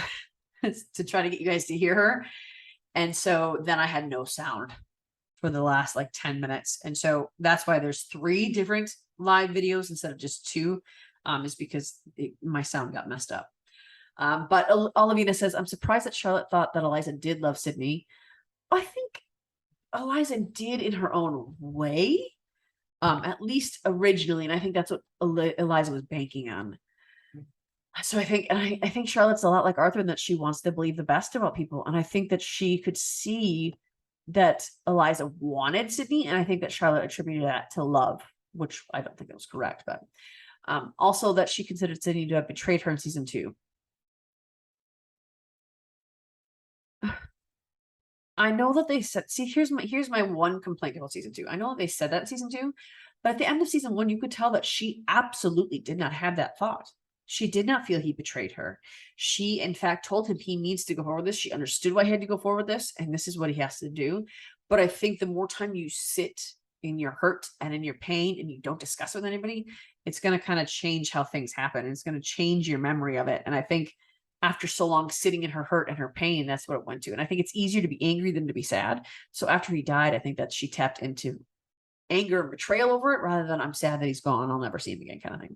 to try to get you guys to hear her. And so then I had no sound for the last 10 minutes. And so that's why there's 3 different live videos instead of just 2, is because my sound got messed up. But Olivina says, I'm surprised that Charlotte thought that Eliza did love Sydney. I think Eliza did in her own way, at least originally. And I think that's what Eliza was banking on. So I think Charlotte's a lot like Arthur in that she wants to believe the best about people. And I think that she could see that Eliza wanted Sydney. And I think that Charlotte attributed that to love, which I don't think it was correct, but also that she considered Sydney to have betrayed her in season 2. I know that they said, see, here's my one complaint about season 2. I know that they said that in season 2, but at the end of season 1, you could tell that she absolutely did not have that thought. She did not feel he betrayed her. She, in fact, told him he needs to go forward with this. She understood why he had to go forward with this, and this is what he has to do. But I think the more time you sit in your hurt and in your pain and you don't discuss with anybody, it's going to kind of change how things happen. It's going to change your memory of it. And I think after so long sitting in her hurt and her pain, that's what it went to. And I think it's easier to be angry than to be sad. So after he died, I think that she tapped into anger and betrayal over it rather than I'm sad that he's gone, I'll never see him again kind of thing.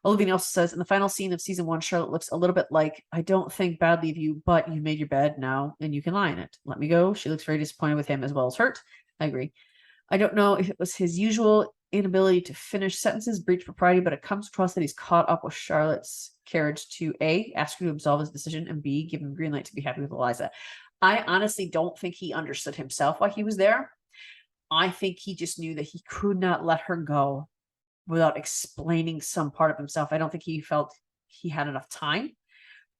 Olivia also says, in the final scene of season 1, Charlotte looks a little bit like, I don't think badly of you, but you made your bed now and you can lie in it. Let me go. She looks very disappointed with him as well as hurt. I agree. I don't know if it was his usual inability to finish sentences, breach propriety, but it comes across that he's caught up with Charlotte's carriage to A, ask her to absolve his decision, and B, give him green light to be happy with Eliza. I honestly don't think he understood himself why he was there. I think he just knew that he could not let her go without explaining some part of himself. I don't think he felt he had enough time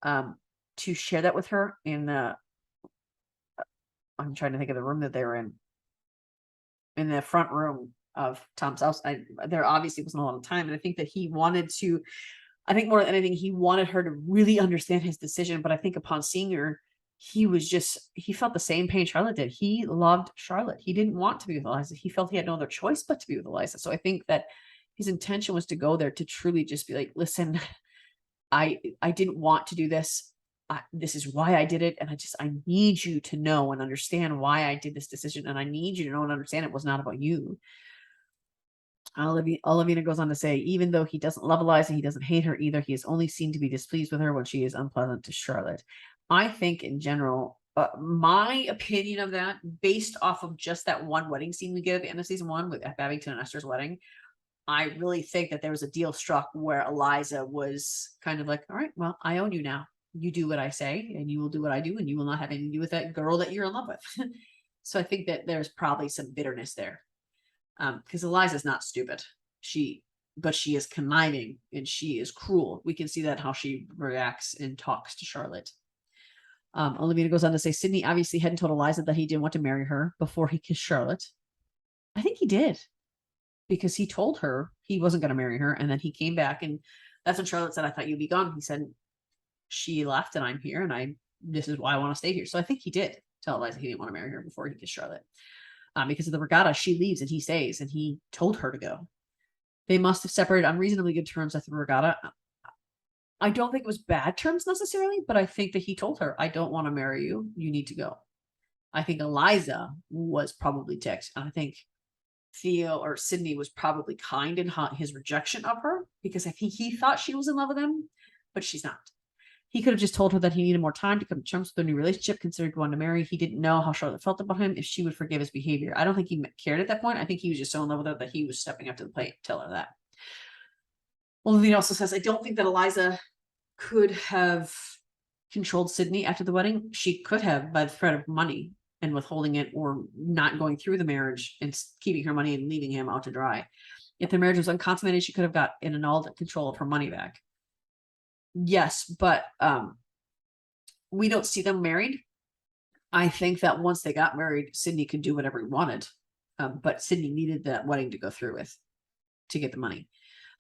to share that with her in the, I'm trying to think of the room that they were in the front room of Tom's house. There obviously wasn't a lot of time. And I think that he wanted to, I think more than anything, he wanted her to really understand his decision. But I think upon seeing her, he felt the same pain Charlotte did. He loved Charlotte. He didn't want to be with Eliza. He felt he had no other choice but to be with Eliza. So I think that his intention was to go there to truly just be like, listen, I didn't want to do this. this is why I did it. And I need you to know and understand why I did this decision. And I need you to know and understand it was not about you. Olivina goes on to say, even though he doesn't love Eliza, he doesn't hate her either. He is only seen to be displeased with her when she is unpleasant to Charlotte. I think in general, my opinion of that, based off of just that one wedding scene we get at the end of season 1 with Babington and Esther's wedding, I really think that there was a deal struck where Eliza was kind of like, all right, well, I own you now. You do what I say and you will do what I do, and you will not have anything to do with that girl that you're in love with. So I think that there's probably some bitterness there. Because Eliza's not stupid. But she is conniving and she is cruel. We can see that how she reacts and talks to Charlotte. Olivia goes on to say, Sydney obviously hadn't told Eliza that he didn't want to marry her before he kissed Charlotte. I think he did, because he told her he wasn't going to marry her, and then he came back, and that's when Charlotte said, I thought you'd be gone. He said, she left and I'm here, and this is why I want to stay here. So I think he did tell Eliza he didn't want to marry her before he kissed Charlotte. Because of the regatta, she leaves and he stays, and he told her to go. They must have separated on reasonably good terms after the regatta. I don't think it was bad terms necessarily, but I think that he told her, I don't want to marry you. You need to go. I think Eliza was probably ticked. And I think Theo or Sydney was probably kind in his rejection of her, because I think he thought she was in love with him, but she's not. He could have just told her that he needed more time to come to terms with a new relationship, considered one to marry. He didn't know how Charlotte felt about him, if she would forgive his behavior. I don't think he cared at that point. I think he was just so in love with her that he was stepping up to the plate to tell her that. Olivia also says, I don't think that Eliza could have controlled Sydney after the wedding. She could have, by the threat of money and withholding it, or not going through the marriage and keeping her money and leaving him out to dry. If the marriage was unconsummated, she could have got an annulled control of her money back. Yes, but we don't see them married. I think that once they got married, Sydney could do whatever he wanted, but Sydney needed that wedding to go through with to get the money.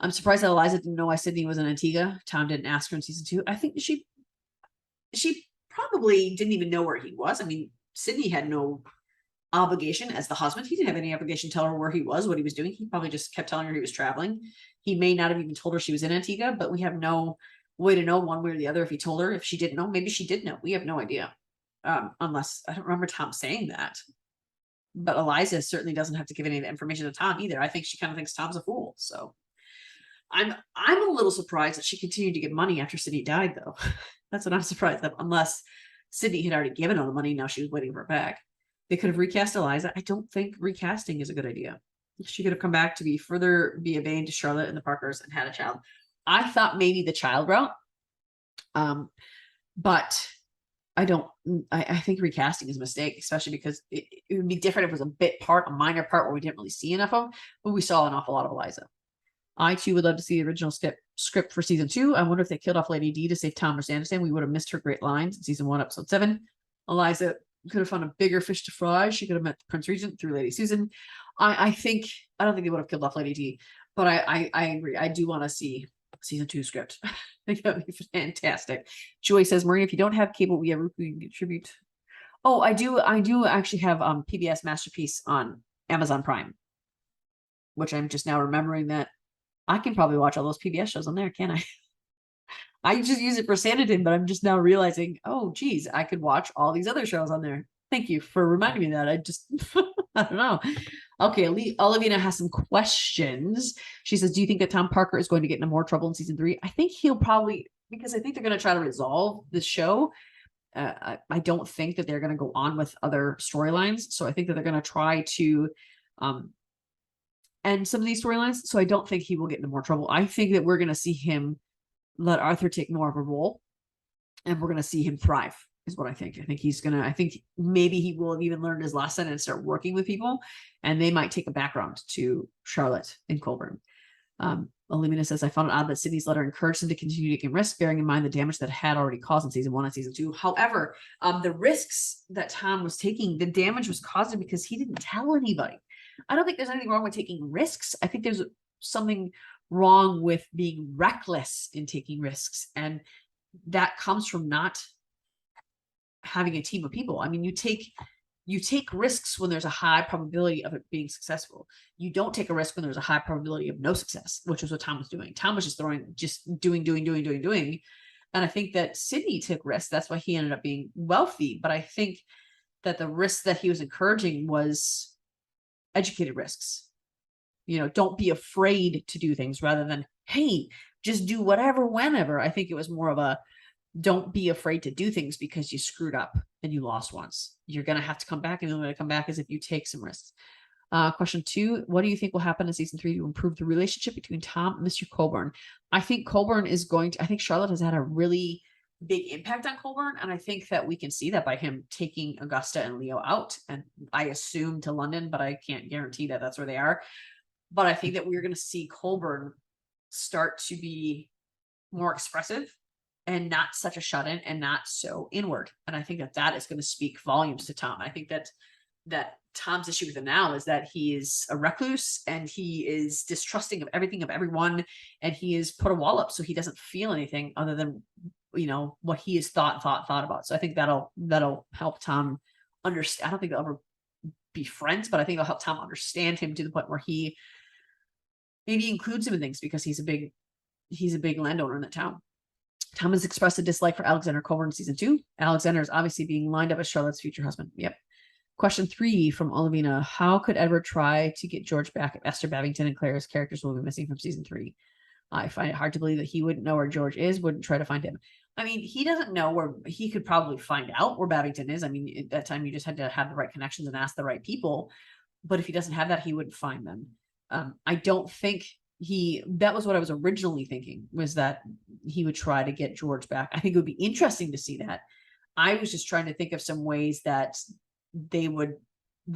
I'm surprised that Eliza didn't know why Sydney was in Antigua. Tom didn't ask her in season 2. I think she probably didn't even know where he was. I mean, Sydney had no obligation as the husband. He didn't have any obligation to tell her where he was, what he was doing. He probably just kept telling her he was traveling. He may not have even told her she was in Antigua, but we have no way to know one way or the other if he told her. If she didn't know, maybe she did know. We have no idea. Unless, I don't remember Tom saying that. But Eliza certainly doesn't have to give any of the information to Tom either. I think she kind of thinks Tom's a fool. So I'm a little surprised that she continued to get money after Sydney died, though. That's what I'm surprised of, unless Sydney had already given all the money. Now she was waiting for it back. They could have recast Eliza. I don't think recasting is a good idea. She could have come back to be a bane to Charlotte and the Parkers and had a child. I thought maybe the child route, but I think recasting is a mistake, especially because it would be different if it was a minor part where we didn't really see enough of, but we saw an awful lot of Eliza. I too would love to see the original script for season 2. I wonder if they killed off Lady D to save Tom or Sanditon. We would have missed her great lines in season 1, episode 7. Eliza could have found a bigger fish to fry. She could have met the Prince Regent through Lady Susan. I don't think they would have killed off Lady D, but I agree. I do want to see season 2 script. I think that would be fantastic. Joy says, Maureen, if you don't have cable, we can contribute. Oh, I do actually have PBS Masterpiece on Amazon Prime, which I'm just now remembering that I can probably watch all those PBS shows on there, can't I? I just use it for Sanditon, but I'm just now realizing, oh geez, I could watch all these other shows on there. Thank you for reminding me that. I just I don't know. Okay, Olivina has some questions. She says, do you think that Tom Parker is going to get into more trouble in season 3? I think he'll probably, because I think they're going to try to resolve the show. I don't think that they're going to go on with other storylines. So I think that they're going to try to end some of these storylines. So I don't think he will get into more trouble. I think that we're going to see him let Arthur take more of a role, and we're going to see him thrive. Is what I think. I think maybe he will have even learned his lesson and start working with people, and they might take a background to Charlotte and Colburn. Olivina says, I found it odd that Sydney's letter encouraged him to continue taking risks, bearing in mind the damage that had already caused in season 1 and season 2. However, the risks that Tom was taking, the damage was caused because he didn't tell anybody. I don't think there's anything wrong with taking risks. I think there's something wrong with being reckless in taking risks. And that comes from not having a team of people. I mean, you take risks when there's a high probability of it being successful. You don't take a risk when there's a high probability of no success, which is what Tom was doing. Tom was just doing, And I think that Sydney took risks. That's why he ended up being wealthy. But I think that the risks that he was encouraging was educated risks. Don't be afraid to do things rather than, hey, just do whatever, whenever. I think it was more of a, don't be afraid to do things because you screwed up and you lost once. You're going to have to come back, and the only way to come back is if you take some risks. Question 2, what do you think will happen in season 3 to improve the relationship between Tom and Mr. Colburn? I think Charlotte has had a really big impact on Colburn, and I think that we can see that by him taking Augusta and Leo out, and I assume to London, but I can't guarantee that that's where they are. But I think that we're going to see Colburn start to be more expressive and not such a shut-in and not so inward. And I think that that is going to speak volumes to Tom. I think that Tom's issue with him now is that he is a recluse and he is distrusting of everything, of everyone, and he has put a wall up so he doesn't feel anything other than what he has thought about. So I think that'll help Tom understand. I don't think they'll ever be friends, but I think it'll help Tom understand him to the point where he maybe includes him in things because he's a big landowner in the town. Tom has expressed a dislike for Alexander Colburn in season 2. Alexander is obviously being lined up as Charlotte's future husband. Yep. Question 3 from Olivina. How could Edward try to get George back if Esther, Babington, and Clara's characters will be missing from season 3? I find it hard to believe that he wouldn't know where George is, wouldn't try to find him. I mean, he doesn't know where. He could probably find out where Babington is. I mean, at that time, you just had to have the right connections and ask the right people. But if he doesn't have that, he wouldn't find them. I don't think that was what I was originally thinking, was that he would try to get George back. I think it would be interesting to see that. I was just trying to think of some ways that the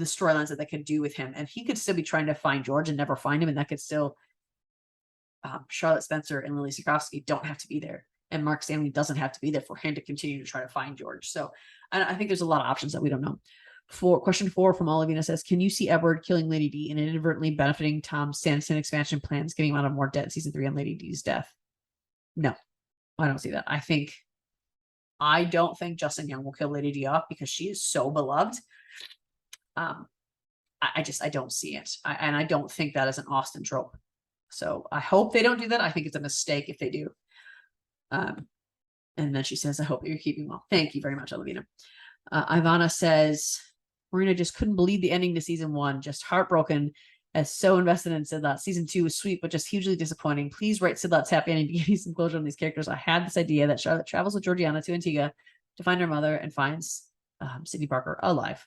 storylines that they could do with him, and he could still be trying to find George and never find him, and that could still Charlotte Spencer and Lily Sikowski don't have to be there, and Mark Stanley doesn't have to be there for him to continue to try to find George. So I think there's a lot of options that we don't know. Question 4 from Olivina says, can you see Edward killing Lady D and inadvertently benefiting Tom's Sanditon expansion plans, getting him out of more debt in season 3 on Lady D's death? No, I don't see that. I don't think Justin Young will kill Lady D off because she is so beloved. I don't see it. And I don't think that is an Austen trope. So I hope they don't do that. I think it's a mistake if they do. And then she says, I hope that you're keeping well. Thank you very much, Olivina. Ivana says, Marina just couldn't believe the ending to season 1. Just heartbroken, as so invested in Sidlot. Season 2 was sweet, but just hugely disappointing. Please write Sidlot's happy ending to give me some closure on these characters. I had this idea that Charlotte travels with Georgiana to Antigua to find her mother and finds Sydney Parker alive.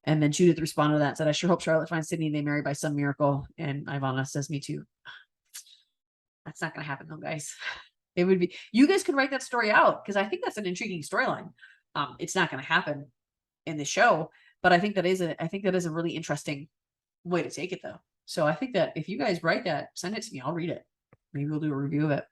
And then Judith responded to that and said, I sure hope Charlotte finds Sydney and they marry by some miracle. And Ivana says, me too. That's not going to happen though, guys. It would be, you guys could write that story out because I think that's an intriguing storyline. It's not going to happen in the show, but I think that is a really interesting way to take it though. So I think that if you guys write that, send it to me. I'll read it. Maybe we'll do a review of it.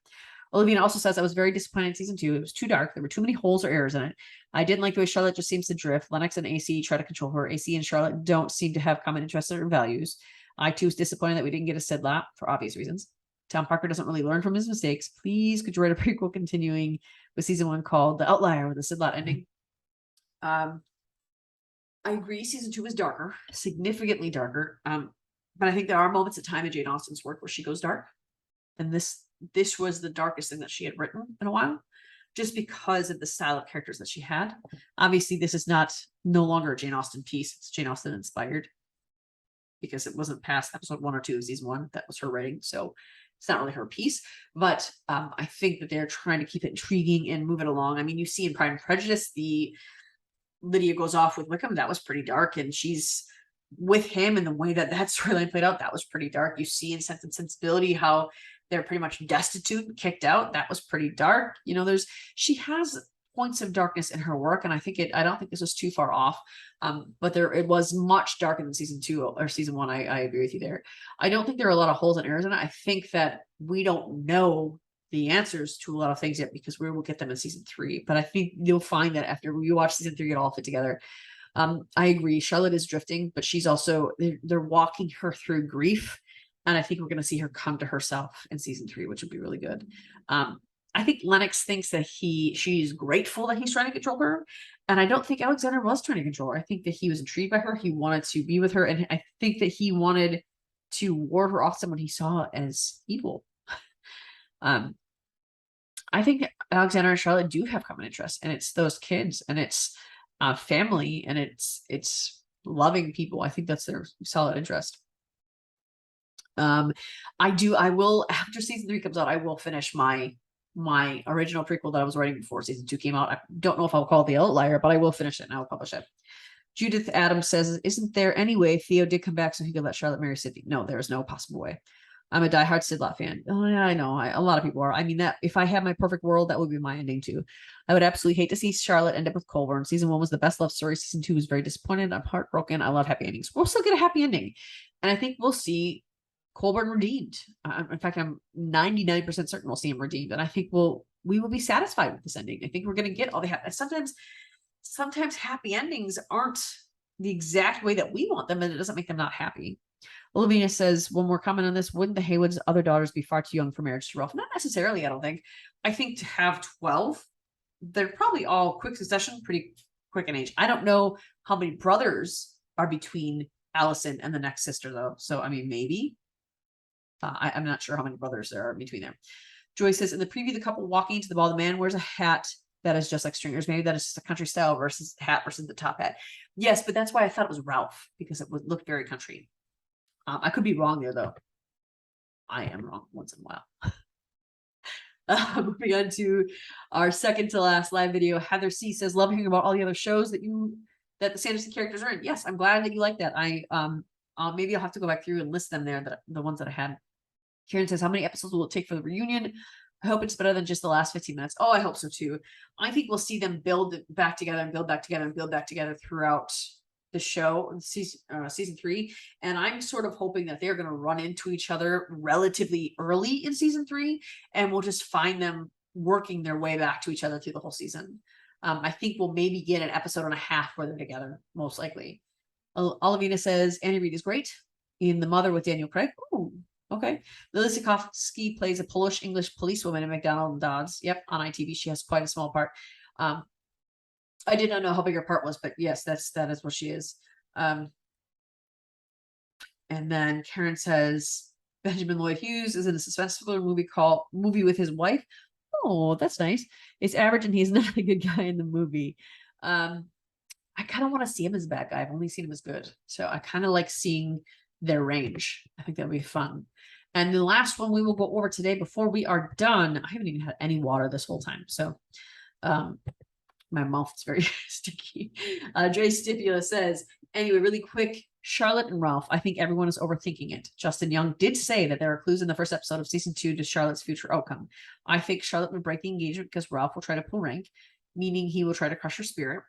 Olivia also says, I was very disappointed in season 2. It was too dark. There were too many holes or errors in it. I didn't like the way Charlotte just seems to drift. Lennox and AC try to control her. AC and Charlotte don't seem to have common interests or values. I too was disappointed that we didn't get a Sidlot for obvious reasons. Tom Parker doesn't really learn from his mistakes. Please, could you write a prequel continuing with season 1 called The Outlier with a Sidlot ending? I agree. Season 2 was darker, significantly darker. But I think there are moments of time in Jane Austen's work where she goes dark. And this was the darkest thing that she had written in a while, just because of the style of characters that she had. Obviously, this is no longer a Jane Austen piece. It's Jane Austen inspired because it wasn't past episode 1 or 2 of season 1. That was her writing. So it's not really her piece, but I think that they're trying to keep it intriguing and move it along. I mean, you see in Pride and Prejudice, Lydia goes off with Wickham. That was pretty dark. And she's with him, and the way that storyline played out, that was pretty dark. You see in Sense and Sensibility how they're pretty much destitute and kicked out. That was pretty dark. She has points of darkness in her work, and I don't think this was too far off. But it was much darker than season 2 or season 1. I agree with you there. I don't think there are a lot of holes and errors in it. I think that we don't know the answers to a lot of things yet because we will get them in season 3. But I think you'll find that after you watch season 3, it all fit together. I agree. Charlotte is drifting, but she's also, they're walking her through grief. And I think we're going to see her come to herself in season 3, which would be really good. I think Lennox thinks that she's grateful that he's trying to control her. And I don't think Alexander was trying to control her. I think that he was intrigued by her. He wanted to be with her. And I think that he wanted to ward her off someone he saw as evil. I think Alexander and Charlotte do have common interests, and it's those kids, and it's family, and it's loving people. I think that's their solid interest. I will, after season 3 comes out, I will finish my original prequel that I was writing before season 2 came out. I don't know if I'll call it The Outlier, but I will finish it and I will publish it. Judith Adams says, isn't there any way Theo did come back so he could let Charlotte marry Sidney? No, there is no possible way. I'm a diehard Sidlot fan. Oh yeah, I know. A lot of people are. I mean, that if I had my perfect world, that would be my ending too. I would absolutely hate to see Charlotte end up with Colburn. Season 1 was the best love story. Season 2 was very disappointed. I'm heartbroken. I love happy endings. We'll still get a happy ending, and I think we'll see Colburn redeemed. In fact, I'm 99% certain we'll see him redeemed, and I think we will be satisfied with this ending. I think we're going to get all the sometimes happy endings aren't the exact way that we want them, and it doesn't make them not happy. Olivia says, one more comment on this. Wouldn't the Haywoods' other daughters be far too young for marriage to Ralph? Not necessarily, I don't think. I think to have 12, they're probably all quick succession, pretty quick in age. I don't know how many brothers are between Allison and the next sister, though. So, I mean, maybe. I'm not sure how many brothers there are between them. Joy says, in the preview, the couple walking into the ball, the man wears a hat that is just like stringers. Maybe that is just a country style versus hat versus the top hat. Yes, but that's why I thought it was Ralph, because it would look very country. I could be wrong there, though. I am wrong once in a while. Moving on to our second to last live video. Heather C says, love hearing about all the other shows that the Sanditon characters are in. Yes, I'm glad that you like that. Maybe I'll have to go back through and list them there, the ones that I had. Karen says, how many episodes will it take for the reunion? I hope it's better than just the last 15 minutes. Oh, I hope so too. I think we'll see them build back together and build back together and build back together throughout the show, season 3. And I'm sort of hoping that they're going to run into each other relatively early in season 3, and we'll just find them working their way back to each other through the whole season. I think we'll maybe get an episode and a half where they're together, most likely. Olivina says, Annie Reid is great in The Mother with Daniel Craig. Ooh, okay. Lily Sikowski plays a Polish-English policewoman in McDonald and Dodds. Yep, on ITV. She has quite a small part. I did not know how big her part was, but yes, that is what she is. And then Karen says, Benjamin Lloyd Hughes is in a suspense thriller movie with his wife. Oh, that's nice. It's average and he's not a good guy in the movie. I kind of want to see him as a bad guy. I've only seen him as good. So I kind of like seeing their range. I think that'll be fun. And the last one we will go over today before we are done. I haven't even had any water this whole time. So my mouth is very sticky. Dre Stipula says, anyway, really quick, Charlotte and Ralph, I think everyone is overthinking it. Justin Young did say that there are clues in the first episode of season 2 to Charlotte's future outcome. I think Charlotte would break the engagement because Ralph will try to pull rank, meaning he will try to crush her spirit.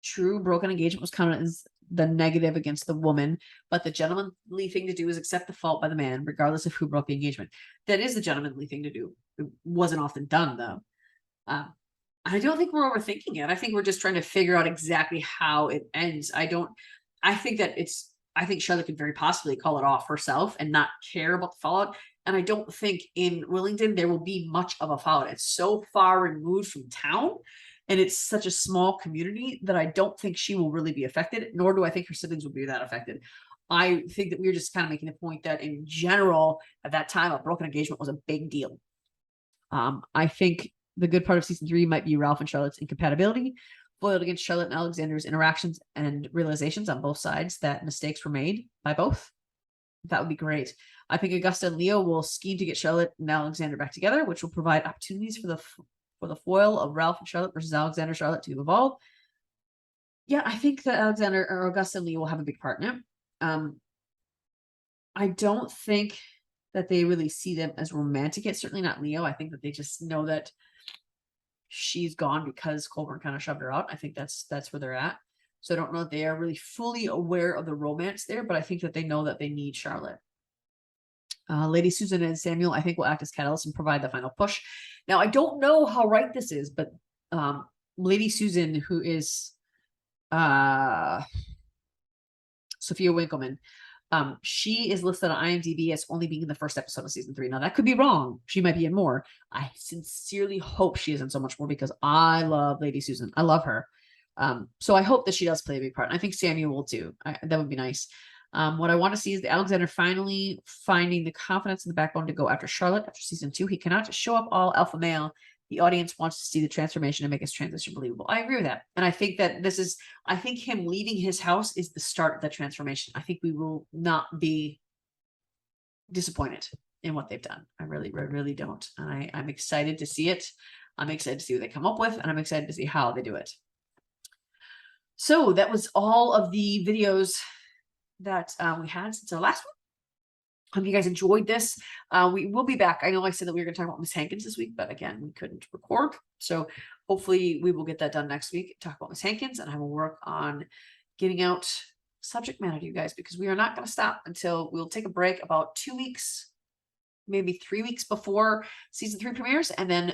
True, broken engagement was counted as the negative against the woman, but the gentlemanly thing to do is accept the fault by the man, regardless of who broke the engagement. That is the gentlemanly thing to do. It wasn't often done, though. I don't think we're overthinking it. I think we're just trying to figure out exactly how it ends. I think Charlotte could very possibly call it off herself and not care about the fallout. And I don't think in Willingdon there will be much of a fallout. It's so far removed from town, and it's such a small community that I don't think she will really be affected, nor do I think her siblings will be that affected. I think that we're just kind of making the point that in general, at that time, a broken engagement was a big deal. I think the good part of season 3 might be Ralph and Charlotte's incompatibility, foiled against Charlotte and Alexander's interactions and realizations on both sides that mistakes were made by both. That would be great. I think Augusta and Leo will scheme to get Charlotte and Alexander back together, which will provide opportunities for the foil of Ralph and Charlotte versus Alexander Charlotte to evolve. Yeah, I think that Alexander or Augusta and Leo will have a big part in it. I don't think that they really see them as romantic yet. Certainly not Leo. I think that they just know that she's gone because Colburn kind of shoved her out. I think that's where they're at. So I don't know if they are really fully aware of the romance there, but I think that they know that they need Charlotte. Lady Susan and Samuel, I think, will act as catalysts and provide the final push. Now, I don't know how right this is, but Lady Susan, who is Sophia Winkleman, she is listed on IMDb as only being in the first episode of season 3. Now, that could be wrong. She might be in more. I sincerely hope she isn't so much more because I love Lady Susan. I love her. So I hope that she does play a big part. And I think Samuel will too. That would be nice. What I want to see is the Alexander finally finding the confidence and the backbone to go after Charlotte after season 2. He cannot just show up all alpha male. The audience wants to see the transformation and make his transition believable. I agree with that. And I think that I think him leaving his house is the start of the transformation. I think we will not be disappointed in what they've done. I really don't. And I'm excited to see it. I'm excited to see what they come up with, and I'm excited to see how they do it. So that was all of the videos that we had since our last one. Hope you guys enjoyed this. We will be back. I know I said that we were going to talk about Miss Hankins this week, but again, we couldn't record. So hopefully we will get that done next week. Talk about Miss Hankins, and I will work on getting out subject matter to you guys, because we are not going to stop until we'll take a break about 2 weeks, maybe 3 weeks before season 3 premieres. And then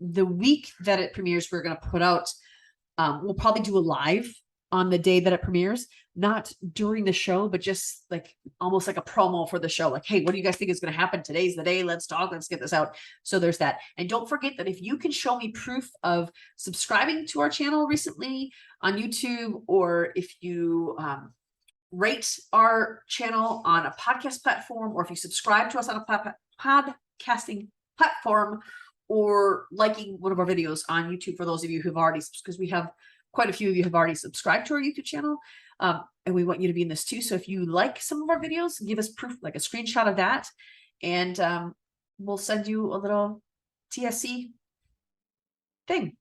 the week that it premieres, we're going to put out, we'll probably do a live on the day that it premieres, not during the show, but just like almost like a promo for the show. Like, hey, what do you guys think is going to happen? Today's the day. Let's talk. Let's get this out. So there's that. And don't forget that if you can show me proof of subscribing to our channel recently on YouTube, or if you rate our channel on a podcast platform, or if you subscribe to us on a podcasting platform, or liking one of our videos on YouTube, for those of you who've already, because we have quite a few of you have already subscribed to our YouTube channel, and we want you to be in this too. So if you like some of our videos, give us proof, like a screenshot of that, and we'll send you a little TSC thing.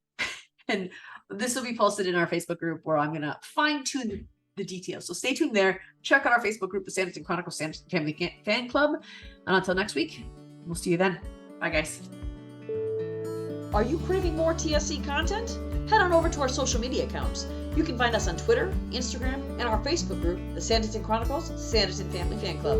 And this will be posted in our Facebook group, where I'm going to fine tune the details. So stay tuned there. Check out our Facebook group, the Sanditon Chronicles Sanditon Family Fan Club. And until next week, we'll see you then. Bye, guys. Are you craving more TSC content? Head on over to our social media accounts. You can find us on Twitter, Instagram, and our Facebook group, the Sanditon Chronicles Sanditon Family Fan Club.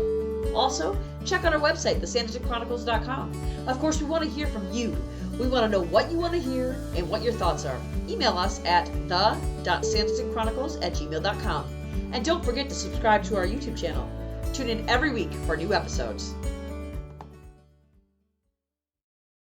Also, check out our website, thesanditonchronicles.com. Of course, we want to hear from you. We want to know what you want to hear and what your thoughts are. Email us at the.sanditonchronicles@gmail.com. And don't forget to subscribe to our YouTube channel. Tune in every week for new episodes.